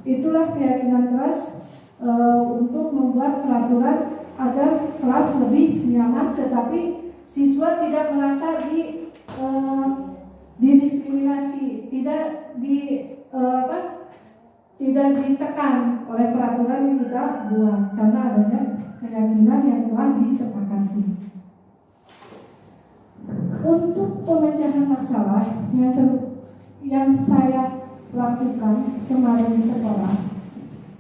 Itulah keyakinan kelas untuk membuat peraturan agar kelas lebih nyaman, tetapi siswa tidak merasa didiskriminasi, tidak ditekan oleh peraturan yang kita buat karena adanya keyakinan yang telah disepakati. Untuk pemecahan masalah yang saya lakukan kemarin di sekolah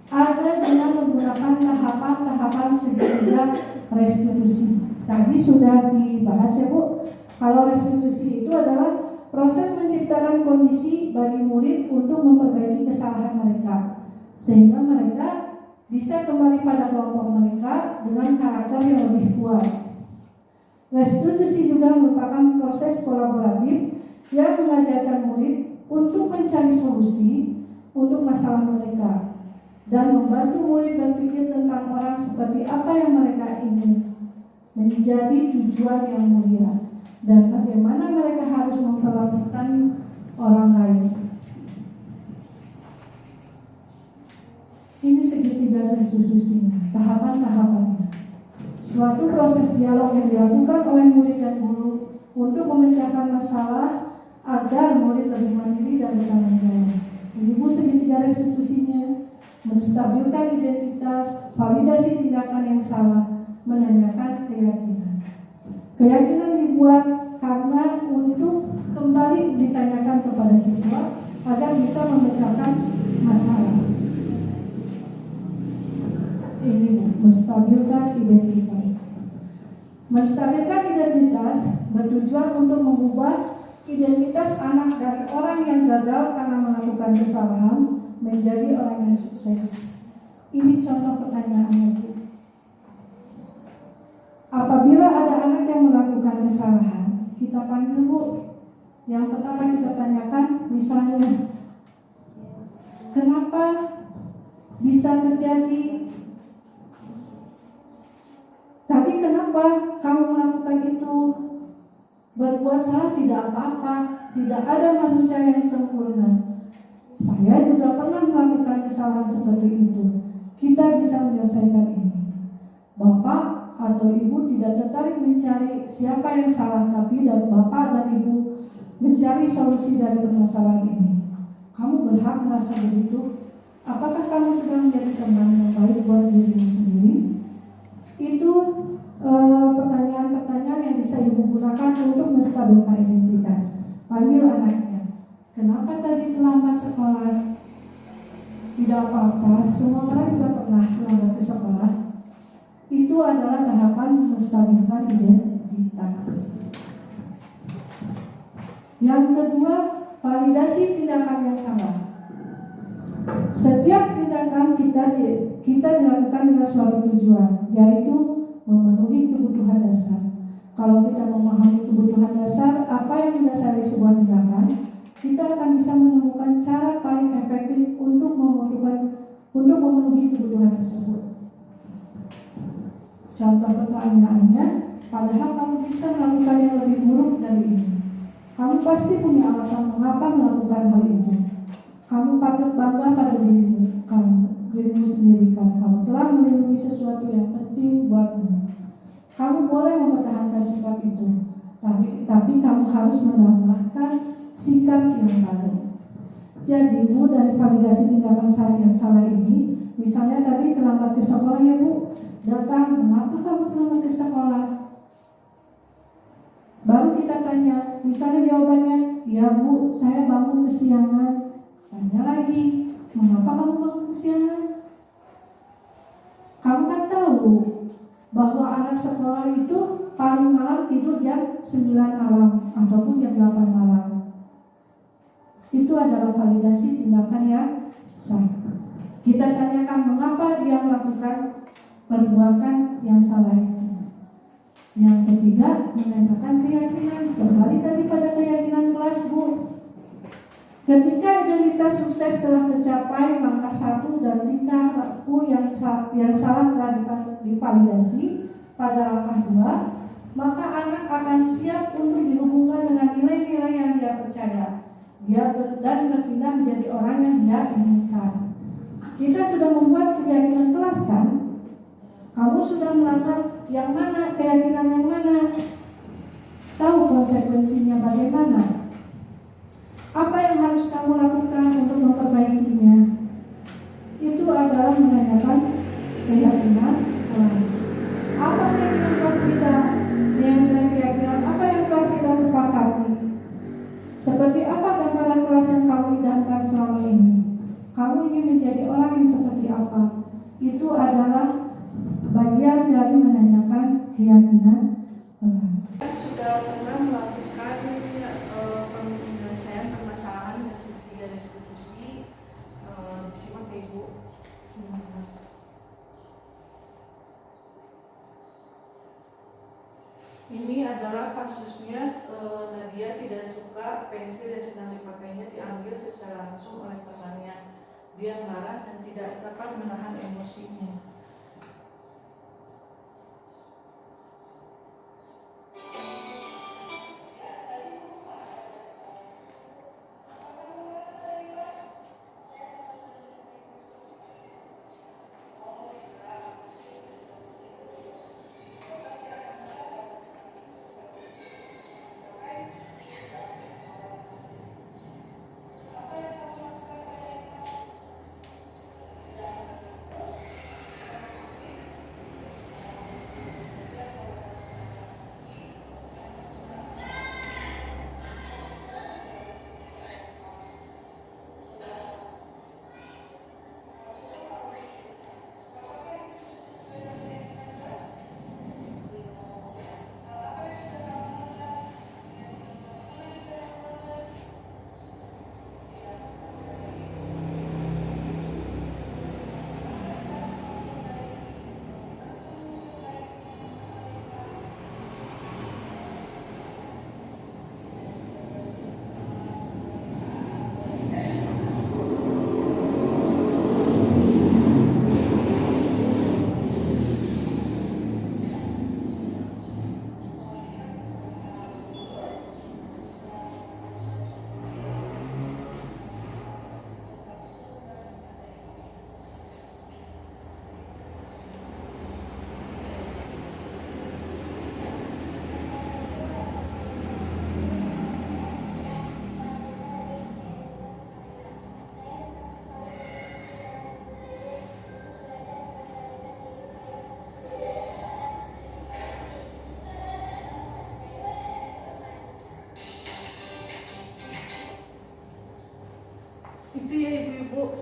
ada dengan menggunakan tahapan-tahapan segitiga restitusi. Tadi sudah dibahas ya Bu. Kalau restitusi itu adalah proses menciptakan kondisi bagi murid untuk memperbaiki kesalahan mereka, sehingga mereka bisa kembali pada kelompok mereka dengan karakter yang lebih kuat. Restitusi juga merupakan proses kolaboratif yang mengajarkan murid untuk mencari solusi untuk masalah mereka dan membantu murid berpikir tentang orang seperti apa yang mereka ingin menjadi tujuan yang mulia. dan bagaimana mereka harus memperlakukan orang lain. Ini segitiga restitusinya, tahapan-tahapannya. Suatu proses dialog yang dilakukan oleh murid dan guru untuk memecahkan masalah agar murid lebih mandiri dan bertanggung jawab. Ini Bu segitiga restitusinya, menstabilkan identitas, validasi tindakan yang salah, menanyakan keyakinan. Keyakinan dibuat karena untuk kembali ditanyakan kepada siswa agar bisa memecahkan masalah. Ini menstabilkan identitas. Menstabilkan identitas bertujuan untuk mengubah identitas anak dari orang yang gagal karena melakukan kesalahan menjadi orang yang sukses. Ini contoh pertanyaannya, Bu. Apabila ada anak yang melakukan kesalahan, kita panggil, Bu. Yang pertama kita tanyakan, misalnya, kenapa bisa terjadi? Tapi kenapa kamu melakukan itu? Berbuat salah tidak apa-apa, tidak ada manusia yang sempurna. Saya juga pernah melakukan kesalahan seperti itu. Kita bisa menyelesaikan ini. Bapak atau Ibu tidak tertarik mencari siapa yang salah, tapi dan Bapak dan Ibu mencari solusi dari permasalahan ini. Kamu berhak merasa begitu. Apakah kamu sudah menjadi teman yang baik buat dirimu sendiri? Itu pertanyaan-pertanyaan yang bisa Ibu gunakan untuk menstabilkan identitas. Panggil anaknya. Kenapa tadi terlambat sekolah? Tidak apa-apa, semua orang juga pernah terlambat ke sekolah. Itu adalah tahapan menstabilkan identitas. Yang kedua, validasi tindakan yang salah. Setiap tindakan kita dilakukan dengan suatu tujuan, yaitu memenuhi kebutuhan dasar. Kalau kita memahami kebutuhan dasar, apa yang mendasari sebuah tindakan, kita akan bisa menemukan cara paling efektif untuk memenuhi kebutuhan tersebut. Contoh pertanyaannya, padahal kamu bisa melakukan yang lebih buruk dari ini. Kamu pasti punya alasan mengapa melakukan hal itu. Kamu patut bangga pada dirimu sendiri karena kamu telah melindungi sesuatu yang penting buatmu. Kamu boleh mempertahankan sikap itu, tapi kamu harus menambahkan sikap yang baru. Jadi Bu, dari validasi tindakan yang salah ini, misalnya tadi terlambat ke sekolah ya Bu, datang, mengapa kamu terlambat ke sekolah? Baru kita tanya, misalnya jawabannya, ya Bu, saya bangun kesiangan. Tanya lagi, mengapa kamu bangun kesiangan? Kamu kan tahu bahwa anak sekolah itu paling malam tidur jam 9 malam ataupun jam 8 malam. Itu adalah validasi tindakan yang salah. Kita tanyakan mengapa dia melakukan perbuatan yang salah itu. Yang ketiga, menanyakan keyakinan. Kembali tadi pada keyakinan kelas Bu. Ketika identitas sukses telah tercapai, langkah 1 dan tingkah laku yang salah telah divalidasi pada langkah 2, maka anak akan siap untuk dihubungkan dengan nilai-nilai yang dia percaya. Dan berpindah menjadi orang yang dia inginkan. Kita sudah membuat keyakinan kelas kan? Kamu sudah melanggar yang mana, keyakinan yang mana? Tahu konsekuensinya bagaimana? Apa yang harus kamu lakukan untuk memperbaikinya? Itu adalah menanyakan keyakinan kelas. Apa keyakinan kelas kita? Nilai keyakinan apa yang telah kita sepakati? Seperti apa gambaran kelas yang kamu idamkan selama ini? Kamu ingin menjadi orang yang seperti apa? Itu adalah bagian dari menanyakan keyakinan kelas. Sudah pernah melakukan penyelesaian permasalahan dari restitusi. Simak ya Ibu. Ini adalah kasusnya. Nadia tidak suka pensil yang sedang dipakainya diambil secara langsung oleh temannya. Dia marah dan tidak dapat menahan emosinya.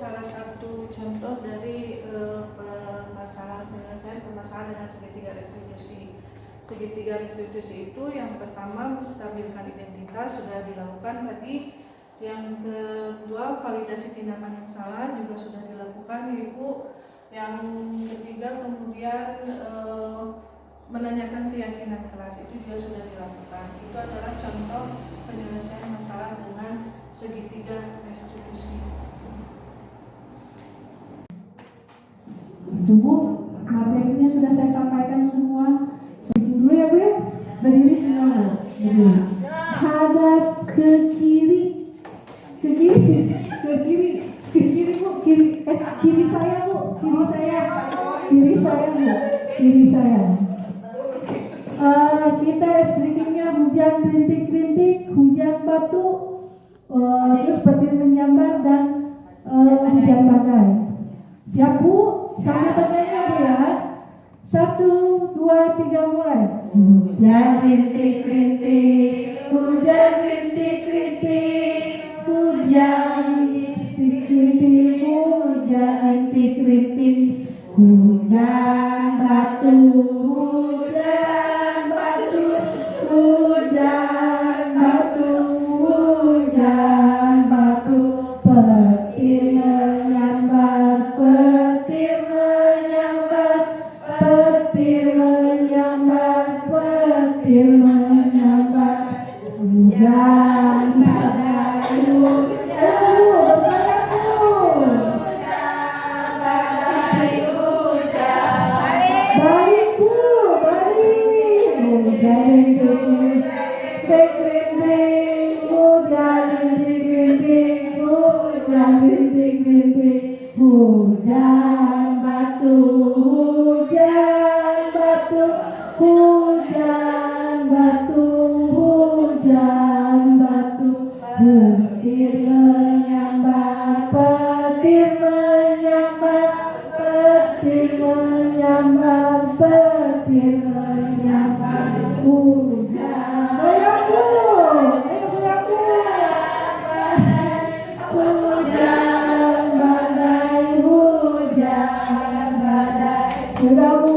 salah satu contoh dari penyelesaian permasalahan dengan segitiga restitusi. Segitiga restitusi itu yang pertama menstabilkan identitas sudah dilakukan tadi, yang kedua validasi tindakan yang salah juga sudah dilakukan Ibu, yang ketiga kemudian menanyakan keyakinan kelas itu juga sudah dilakukan. Itu adalah contoh penyelesaian masalah dengan segitiga restitusi. Itu Bu, materinya sudah saya sampaikan semua. Sedikit dulu ya Bu ya. Berdiri semua Bu. Berdiri. Hadap ke kiri. Ke kiri. Ke kiri. Ke kiri Bu. Kiri saya Bu. Kiri saya. Kiri saya Bu. Kiri saya. Kita speakingnya hujan rintik-rintik, hujan batu, terus petir menyambar dan hujan badai. Siap Bu? Sambil bertanya Bu ya. 1, 2, 3 mulai. Hujan rintik-rintik, hujan rintik-rintik, hujan rintik-rintik, hujan rintik-rintik, hujan batu, hujan batu, hujan batu, hujan batu, petir menyambar, petir menyambar, petir menyambar, petir menyambar, hujan badai, hujan badai, baik Bu, baik. Hujan rintik-rintik, hujan rintik-rintik, hujan rintik-rintik, hujan batu, hujan batu, hujan batu, hujan batu, petir menyambar, petir menyambar, petir menyambar, petir menyambar, hujan goyang Bu, hujan badai, hujan badai. Sudah Bu,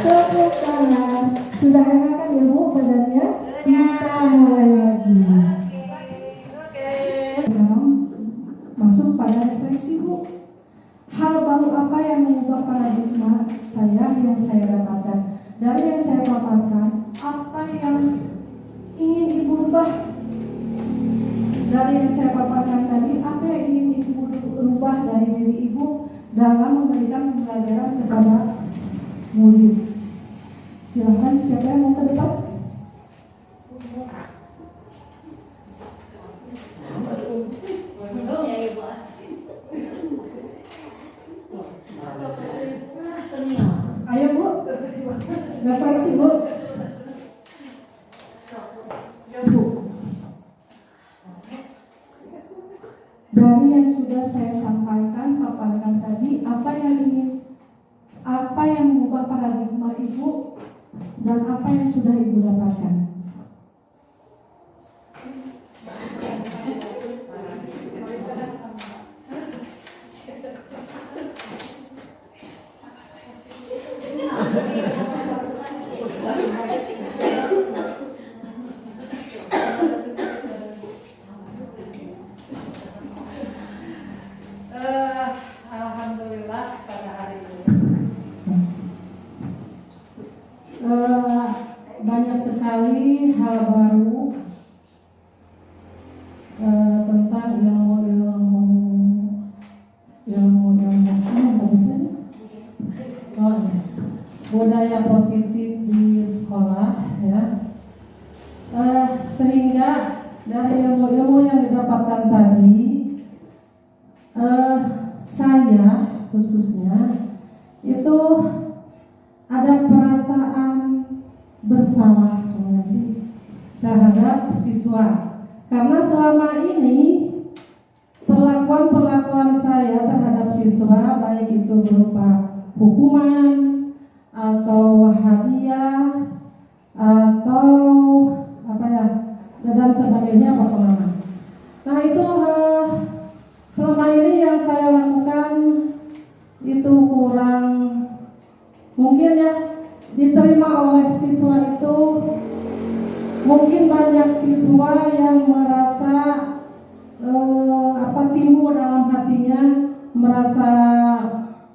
tepuk tangan. Sudah enakan ya Bu badannya? Kita mulai lagi. Sekarang masuk pada refleksi Bu. Hal baru apa yang mengubah paradigma saya yang saya dapatkan? Dari yang saya paparkan, apa yang ingin Ibu rubah? Dari yang saya paparkan tadi, apa yang ingin Ibu rubah dari diri Ibu dalam memberikan pembelajaran kepada murid? Silakan, siapa yang mau ke depan? Ayo Bu, refleksi Bu. Bu, dari yang sudah saya sampaikan, paparkan tadi, apa yang mengubah paradigma Ibu dan apa yang sudah Ibu dapatkan? Alhamdulillah pada hari ini banyak sekali hal baru tentang ilmu budaya positif di sekolah ya, sehingga dari ilmu-ilmu yang didapatkan tadi saya khususnya itu ada perasaan bersalah terhadap siswa, karena selama ini perlakuan saya terhadap siswa baik itu berupa hukuman atau hadiah atau apa ya dan sebagainya pokoknya. Nah itu selama ini yang saya mungkin yang diterima oleh siswa itu, mungkin banyak siswa yang merasa timbul dalam hatinya, merasa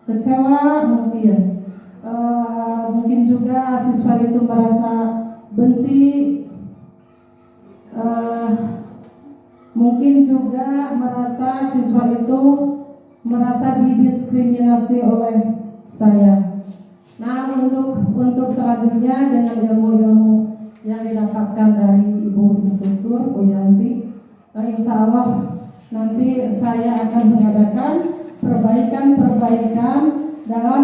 kecewa mungkin. Mungkin juga siswa itu merasa benci, mungkin juga merasa siswa itu merasa didiskriminasi oleh saya. Nah, untuk selanjutnya dengan ilmu-ilmu yang didapatkan dari Ibu Instruktur Bu Yanti, insya Allah nanti saya akan mengadakan perbaikan dalam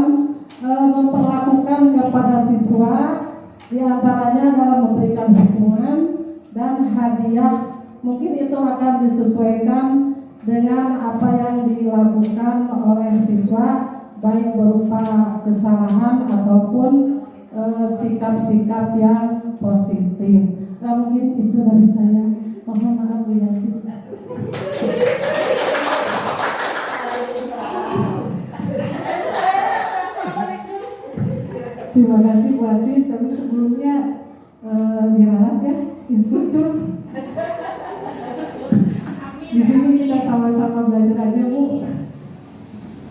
memperlakukan kepada siswa, diantaranya dalam memberikan hukuman dan hadiah. Mungkin itu akan disesuaikan dengan apa yang dilakukan oleh siswa, baik berupa kesalahan ataupun sikap-sikap yang positif. Mungkin itu dari saya. Mohon maaf Bu Yanti. Terima kasih Bu Ati, tapi sebelumnya diralat ya, instruktur. Di sini kita sama-sama belajar aja Bu.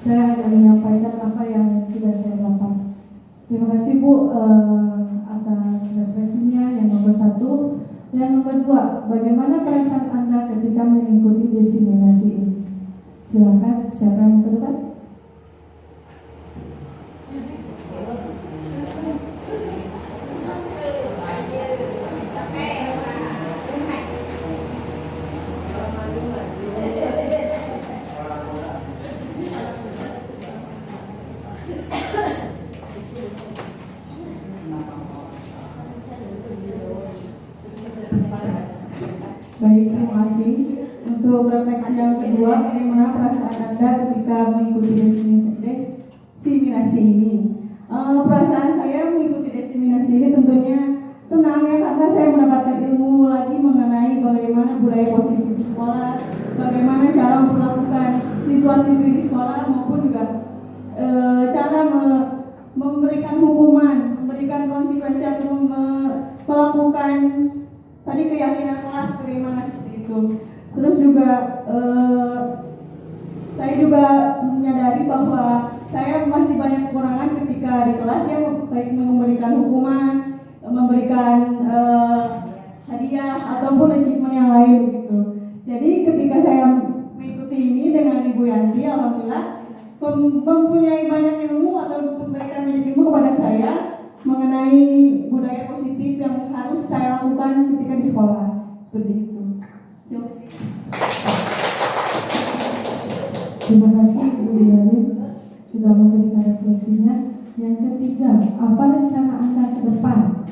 Saya hanya menyampaikan apa yang sudah saya dapat. Terima kasih Bu atas refleksinya yang nomor 1. Yang nomor 2, bagaimana perasaan Anda ketika mengikuti diseminasi ini? Silakan, siapa yang ke depan? Baik, terima kasih. Untuk refleksi yang kedua, bagaimana perasaan Anda ketika mengikuti diseminasi ini? Perasaan saya mengikuti diseminasi ini tentunya senang ya, karena saya mendapatkan ilmu lagi mengenai bagaimana budaya positif di sekolah, bagaimana cara memperlakukan siswa-siswi di sekolah, maupun juga cara memberikan hukuman, memberikan konsekuensi atau melakukan tadi keyakinan kelas bagaimana seperti itu. Terus juga saya juga menyadari bahwa saya masih banyak kekurangan ketika di kelas, yang baik memberikan hukuman, memberikan hadiah ataupun achievement yang lain gitu. Jadi ketika saya mengikuti ini dengan Ibu Yanti, alhamdulillah mempunyai banyak ilmu atau memberikan banyak ilmu kepada saya mengenai budaya positif yang harus saya lakukan ketika di sekolah. Seperti itu. Terima kasih. Terima kasih Bu Yanti sudah memberikan refleksinya. Yang ketiga, apa rencana Anda ke depan?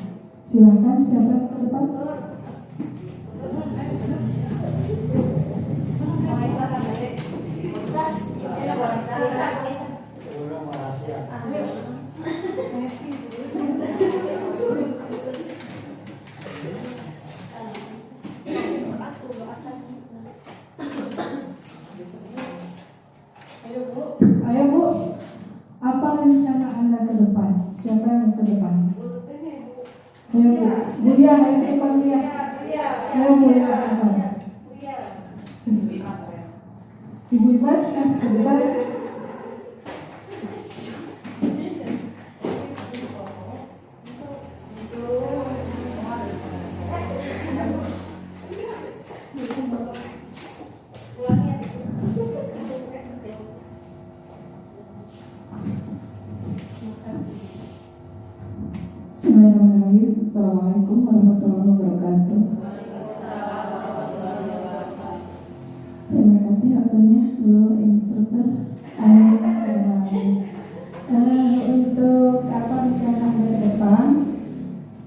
Silakan, siapa yang ke depan? Ayo Bu, apa rencana Anda ke depan? Siapa yang ke depan? Ayo Bu, Buya, ayo ke depan Buya. Ayo Buya ke depan. Ibu Ibas yang ke depan. Bismillahirrahmanirrahim. Assalamualaikum warahmatullahi wabarakatuh. Terima kasih waktunya Bu Instruktur. Untuk apa rencana ke depan?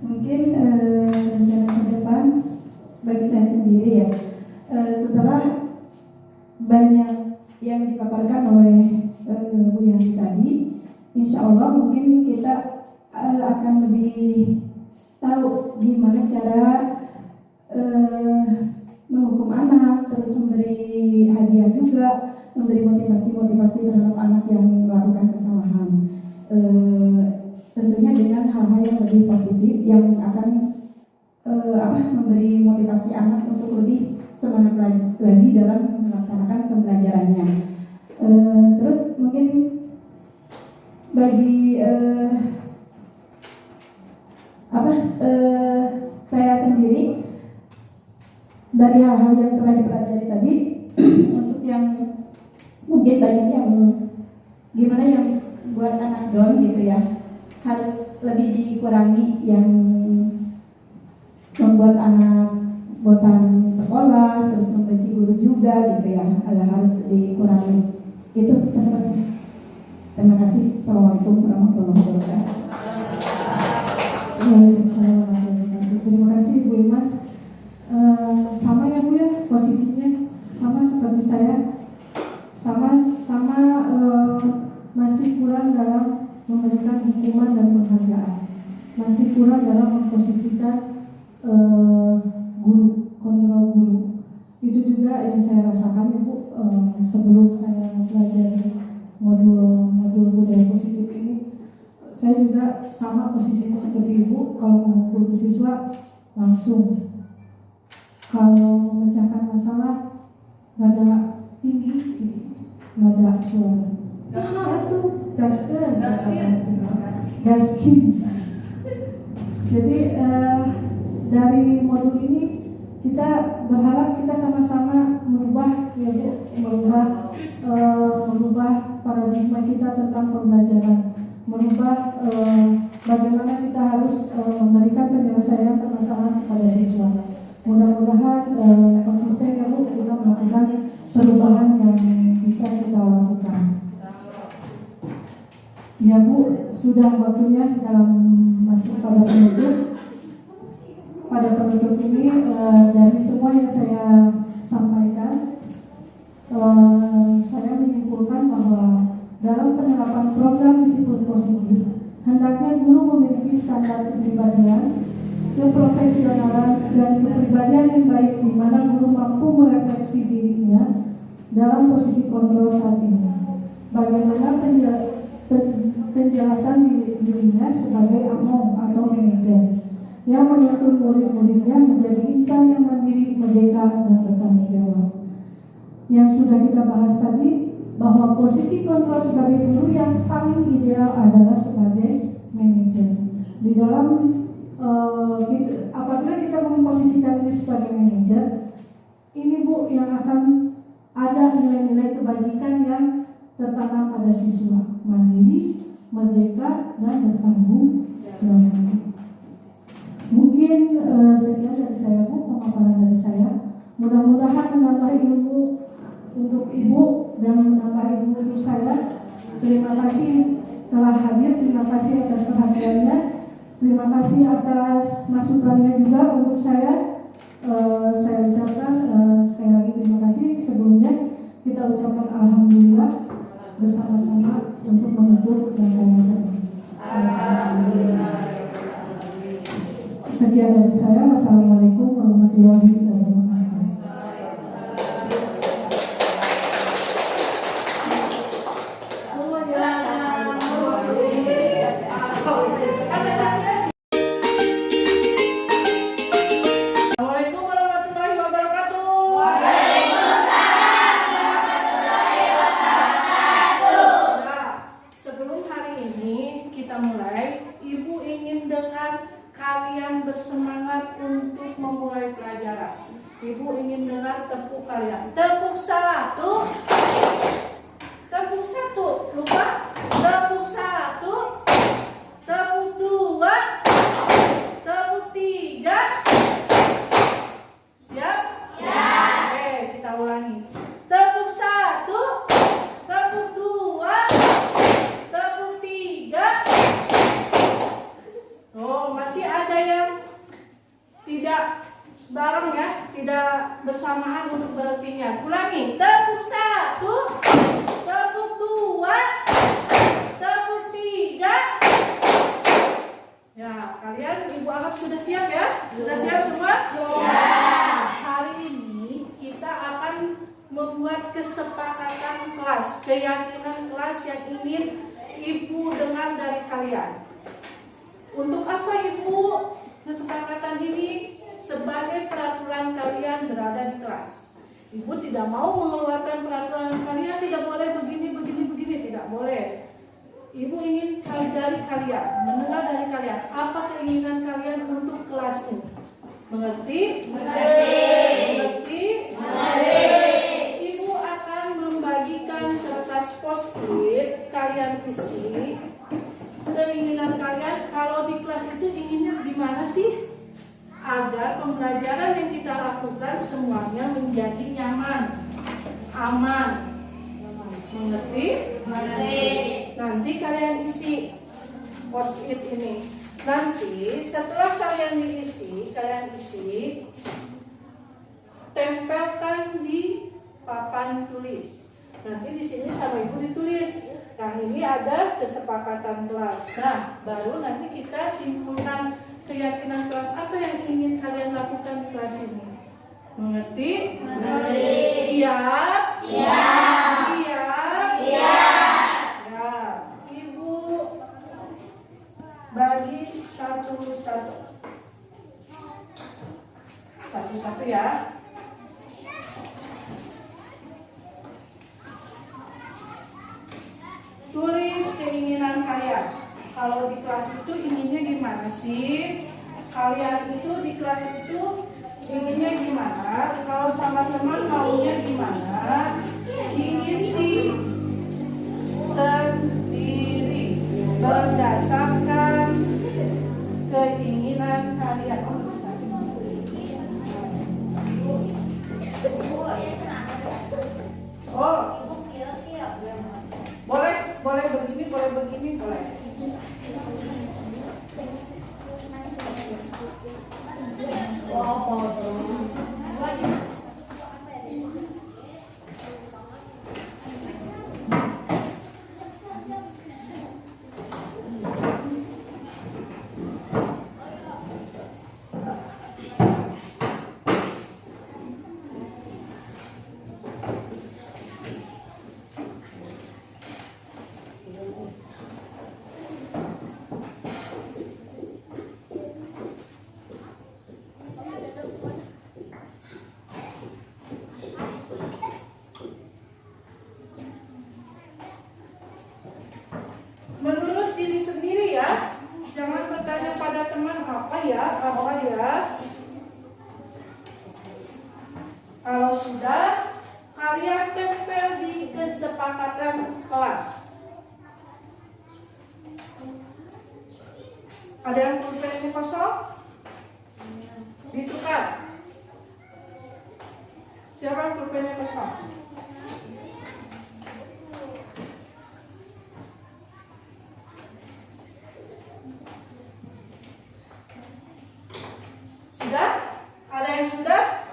Mungkin rencana ke depan bagi saya sendiri ya. Setelah banyak yang dipaparkan oleh Bu Yanti tadi, insya Allah mungkin kita akan lebih tahu gimana cara menghukum anak, terus memberi hadiah juga, memberi motivasi terhadap anak yang melakukan kesalahan. Tentu memberi motivasi anak untuk lebih semangat lagi dalam melaksanakan pembelajarannya. Terus mungkin bagi saya sendiri dari hal-hal yang telah dipelajari tadi untuk yang mungkin banyak yang gimana yang buat anak down gitu ya, harus lebih dikurangi yang membuat anak bosan sekolah, terus membenci guru juga gitu ya, harus dikurangi. Itu pendapat saya. Terima kasih. Assalamualaikum warahmatullahi wabarakatuh. Waalaikumsalam warahmatullahi wabarakatuh. Terima kasih Bu Imas. Sama ya Bu ya, posisinya sama seperti saya, sama masih kurang dalam memberikan hukuman dan penghargaan, masih kurang dalam memposisikan guru, kontrol guru. Itu juga yang saya rasakan Ibu sebelum saya belajar modul budaya positif ini. Saya juga sama posisinya seperti Ibu, kalau mengukur siswa langsung, kalau memecahkan masalah nada tinggi, nada suara itu gaskin. Jadi dari modul ini kita berharap kita sama-sama merubah ya Bu, merubah paradigma kita tentang pembelajaran, merubah bagaimana kita harus memberikan penyelesaian permasalahan kepada siswa. Mudah-mudahan konsisten ya Bu, kita melakukan perubahan yang bisa kita lakukan. Ya Bu, sudah waktunya dalam masuk pada penutup. Pada penutup ini dari semua yang saya sampaikan, saya menyimpulkan bahwa dalam penerapan program disiplin positif, hendaknya guru memiliki standar kepribadian, keprofesionalan, dan kepribadian yang baik di mana guru mampu merefleksi dirinya dalam posisi kontrol saat ini. Bagaimana penjelasan dirinya sebagai among atau manajer yang menuntun murid-muridnya menjadi insan yang mandiri, merdeka, dan bertanggung jawab. Yang sudah kita bahas tadi, bahwa posisi kontrol sebagai guru yang paling ideal adalah sebagai manajer. Di dalam apabila kita memposisikan ini sebagai manajer, ini Bu yang akan ada nilai-nilai kebajikan yang tertanam pada siswa, mandiri, merdeka, dan bertanggung jawab. Mungkin sekian dari saya Bu, pemaparan dari saya. Mudah-mudahan menambah ilmu untuk Ibu dan menambah ilmu saya. Terima kasih telah hadir, terima kasih atas perhatiannya, terima kasih atas masukannya juga untuk saya. Saya ucapkan sekali lagi terima kasih. Sebelumnya kita ucapkan alhamdulillah bersama-sama untuk menutup rangkaian ini. Alhamdulillah. Sekian dari saya. Wassalamualaikum warahmatullahi wabarakatuh. Assalamualaikum warahmatullahi wabarakatuh. Nah, sebelum hari ini kita mulai, Ibu ingin dengar kalian bersemangat untuk memulai pelajaran. Ibu ingin dengar tepuk kalian. Tepuk satu. Tepuk satu. Lupa? Tepuk satu. Tepuk dua. Tepuk tiga. Siap? Siap. Oke, kita ulangi. Tepuk satu. Tepuk dua. Tepuk tiga. Oh, masih ada yang tidak bareng ya, tidak bersamaan untuk berhentinya. Ulangi, tepuk satu, tepuk dua, tepuk tiga. Ya, kalian Ibu Ahmad sudah siap ya? Sudah siap semua? Siap. Hari ini kita akan membuat kesepakatan kelas, keyakinan kelas yang ingin Ibu dengar dari kalian. Untuk apa Ibu kesepakatan ini? sebagai peraturan kalian berada di kelas. Ibu tidak mau mengeluarkan peraturan kalian tidak boleh begini, tidak boleh. Ibu ingin dari kalian, mendengar dari kalian, apa keinginan kalian untuk kelas ini. Mengerti? Mengerti? Ibu akan membagikan kertas post-it, kalian isi keinginan kalian. Kalau di kelas itu inginnya gimana sih? Agar pembelajaran yang kita lakukan semuanya menjadi nyaman, aman. Mengerti? Mengerti. Nanti kalian isi post-it ini. Nanti setelah kalian isi, tempelkan di papan tulis. Nanti di sini sama ibu ditulis. Nah, ini ada kesepakatan kelas. Nah, baru nanti kita simpulkan keyakinan kelas apa yang ingin kalian lakukan di kelas ini. Mengerti? Mengerti. Siap? Siap. Siap? Siap. Ya, ibu bagi satu-satu ya. Tulis keinginan kalian. Kalau di kelas itu inginnya gimana sih? Kalian itu di kelas itu inginnya gimana? Kalau sama teman maunya gimana? Diisi sendiri berdasarkan keinginan kalian. Oh, boleh begini, boleh. Menurut diri sendiri ya, jangan bertanya pada teman apa ya. Kalau sudah, kalian tempel di kesepakatan kelas. Ada yang pulpennya kosong? Ditukar. Siapa yang pulpennya kosong? Sudah? Ada yang sudah?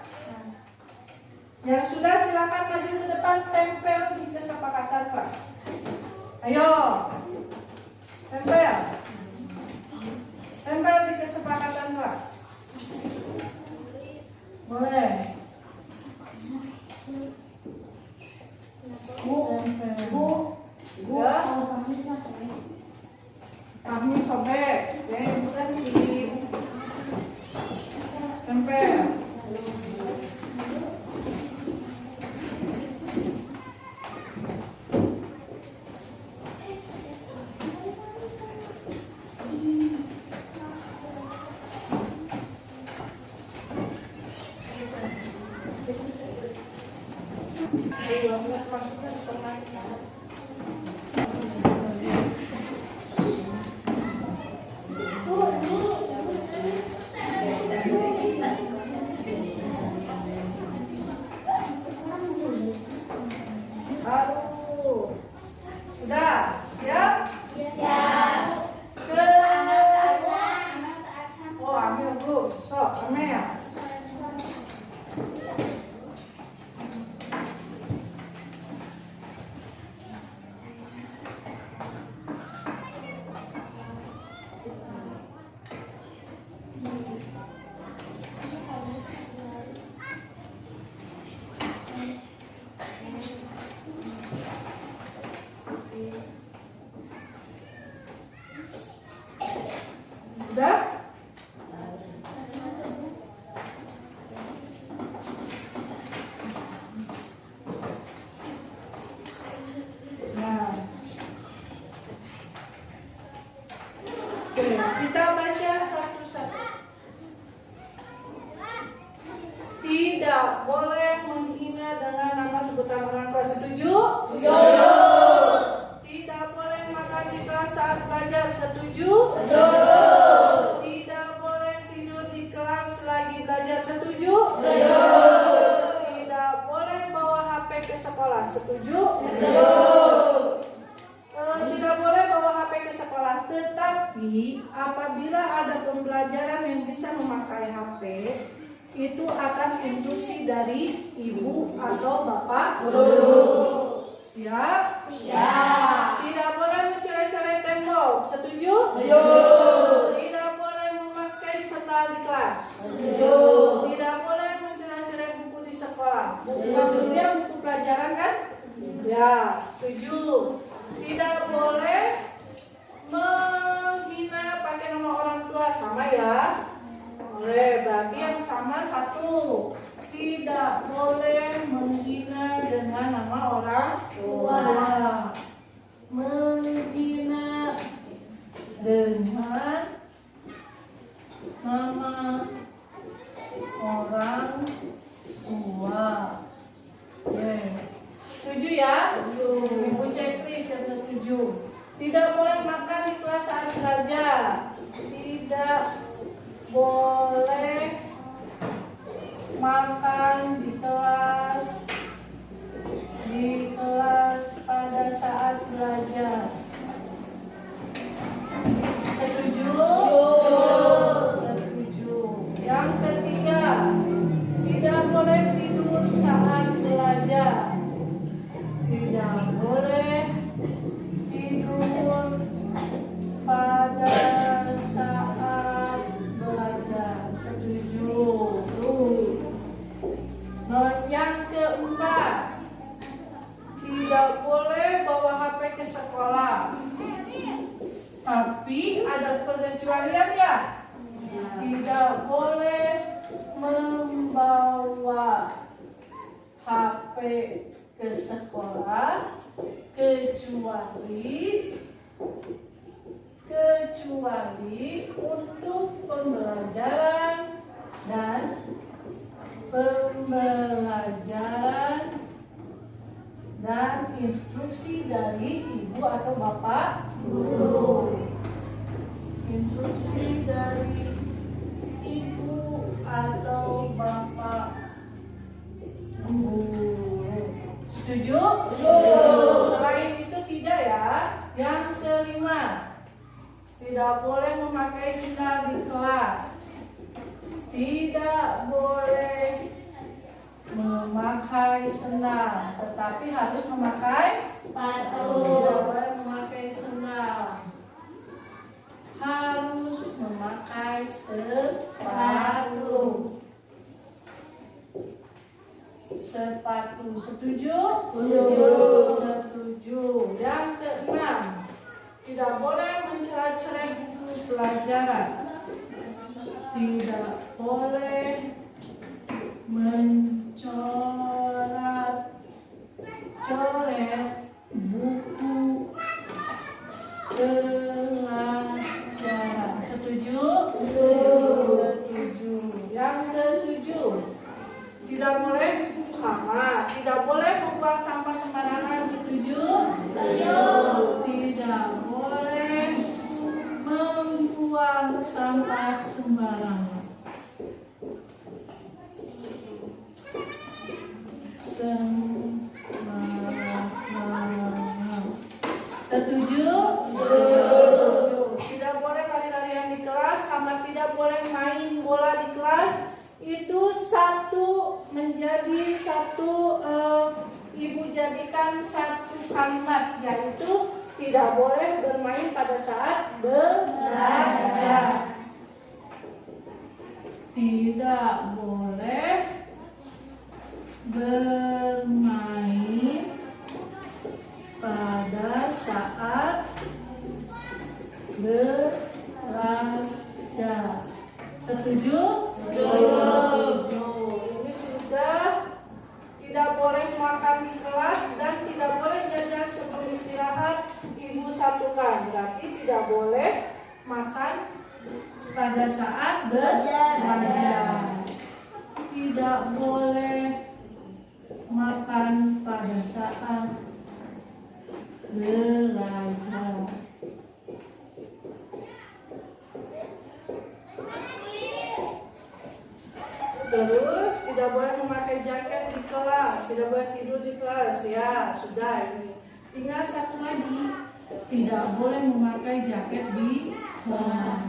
Yang sudah silakan maju ke depan, tempel di kesepakatan kelas. Ayo, tempel di kesepakatan kelas. Boleh. Bu, ya. Kami sobek, bukan di tempel. Sudah siap? Siap. Oh, ambil belum? Sok, ambil. Sudah? Oke, kita baca satu-satu. Tidak boleh menghina dengan nama sebutan orang tua. Setuju? Setuju. Tidak boleh makan di kelas saat belajar. Setuju? Setuju. Tidak boleh tidur di kelas lagi belajar. Setuju? Setuju. Tidak boleh bawa HP ke sekolah. Setuju? Setuju. Tidak boleh bawa HP ke sekolah. Tetapi apabila ada pembelajaran yang bisa memakai HP, itu atas instruksi dari ibu atau bapak guru. Siap? Siap. Tidak boleh mencoret-coret tembok. Setuju? Setuju. Tidak boleh memakai sendal di kelas. Setuju. Tidak boleh mencoret-coret buku di sekolah. Maksudnya buku pelajaran kan? Ya, setuju. Tidak boleh menghina pakai nama orang tua. Sama ya? Boleh, berarti yang sama satu. Tidak boleh menghina dengan nama orang tua. Menghina dengan nama orang tua. Setuju ya? Ibu checklist yang setuju. Tidak boleh makan di kelas saat belajar. Tidak boleh makan di kelas pada saat belajar. Setuju? Setuju. Yang ketiga, tidak boleh tidur saat belajar. Tidak boleh tidur pada saat belajar. Setuju. Yang keempat, tidak boleh bawa HP ke sekolah. Tapi ada pengecualian ya. Tidak boleh membawa HP ke sekolah kecuali untuk pembelajaran dan instruksi dari ibu atau bapak guru. Instruksi dari ibu atau bapak guru. Setuju? Selain itu tidak ya. Yang kelima, tidak boleh memakai sendal di kelas. Tidak boleh memakai sendal, tetapi harus memakai sepatu. Tidak boleh memakai sendal, harus memakai sepatu. Setuju? Setuju. Yang keenam, tidak boleh mencoret-coret buku pelajaran. Tidak boleh mencoret-coret buku pelajaran. Setuju? Setuju. Yang ketujuh, tidak boleh tidak boleh membuang sampah sembarangan. Setuju? Tidak boleh membuang sampah sembarangan. Setuju? Tidak boleh lari-larian di kelas, sama tidak boleh main bola di kelas. Itu ibu jadikan satu kalimat, yaitu tidak boleh bermain pada saat belajar. Tidak boleh bermain pada saat belajar. Setuju? Setuju. Ini sudah. Tidak boleh makan di kelas dan tidak boleh jajan sebelum istirahat. Ibu satukan, berarti tidak boleh makan pada saat belajar. Tidak boleh makan pada saat belajar. Terus tidak boleh memakai jaket di kelas, tidak boleh tidur di kelas. Ya, sudah ini. Tinggal satu lagi, tidak boleh memakai jaket di kelas.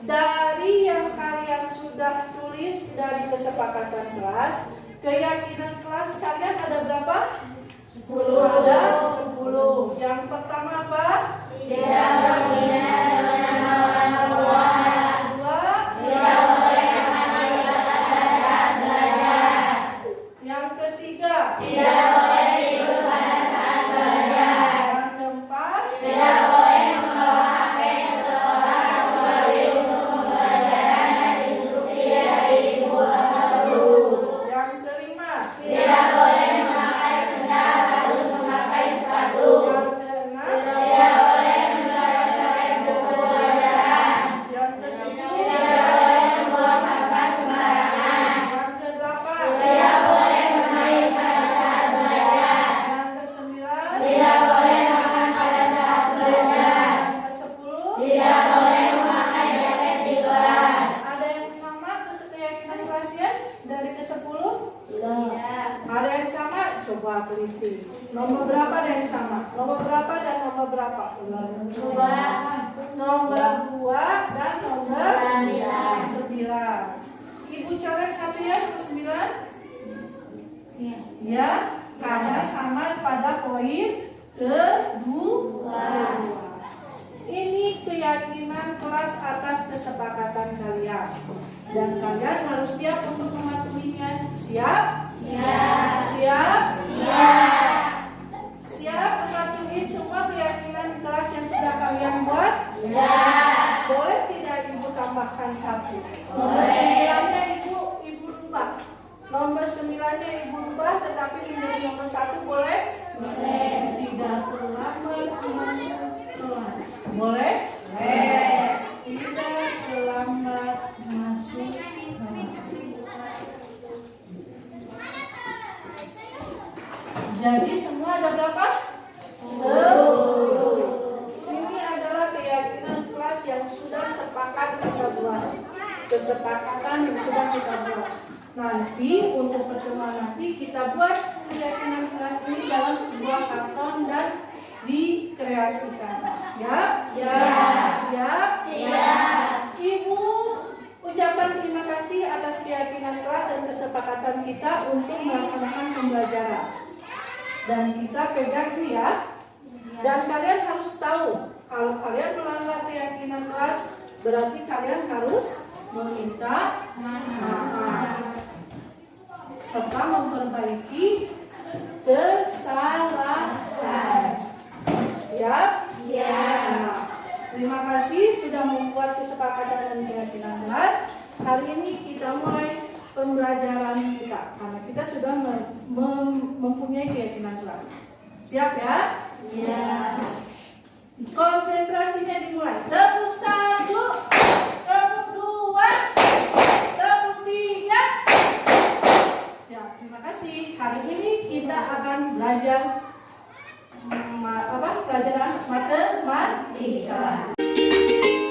Dari yang kalian sudah tulis dari kesepakatan kelas, keyakinan kelas kalian ada berapa? 10. Ada 10. Yang pertama apa? Tidak menghina nama orang tua. Kedua, Tidak boleh memakai pada saat belajar. yang ketiga, Tidak boleh tidur pada saat belajar. yang keempat, Tidak boleh membawa HP ke sekolah kecuali untuk pembelajaran dan instruksi dari ibu atau guru. yang kelima, Tidak boleh memakai sendal, harus memakai sepatu. yang keenam, Tidak boleh mencoret-coret buku pelajaran. yang ketujuh, Tidak boleh membuang sampah sembarangan. yang kedelapan, Tidak boleh bermain pada saat belajar. yang kesembilan, Tidak boleh makan pada saat belajar. yang kesepuluh. Tidak boleh memakai jaket di kelas. Ada yang sama keyakinan kelasnya dari ke-10? Tidak. Ada yang sama? Coba teliti. Nomor berapa ada yang sama? Nomor berapa dan nomor berapa? Nomor 2 dan nomor 9. Ibu coret satu ya, nomor 9? Ya, karena sama pada poin kedua. Ini keyakinan kelas atas kesepakatan kalian. Dan kalian harus siap untuk mematuhinya. Siap? Siap? Siap mematuhi semua keyakinan kelas yang sudah kalian buat? Boleh tidak ibu tambahkan satu? Nomor 9-nya ibu rubah. Nomor 9-nya ibu rubah tetapi menjadi nomor 1 boleh? Tidak terlambat masuk kelas. Boleh? Tidak terlambat masuk kelas. Jadi semua ada berapa? 10. Ini adalah keyakinan kelas yang sudah sepakat kita buat. Kesepakatan yang sudah kita buat. Nanti untuk pertemuan nanti kita buat keyakinan kelas ini dalam sebuah karton dan dikreasikan. Siap? Siap? Ibu ucapan terima kasih atas keyakinan kelas dan kesepakatan kita untuk melaksanakan pembelajaran. Dan kita pegang ini ya. Dan kalian harus tahu kalau kalian melanggar keyakinan kelas berarti kalian harus meminta maaf serta memperbaiki kesalahan. Siap? Terima kasih sudah membuat kesepakatan dan keyakinan kelas. Hari ini kita mulai pembelajaran kita karena kita sudah mempunyai keyakinan kelas. Siap ya? Konsentrasinya dimulai. Tepuk tangan.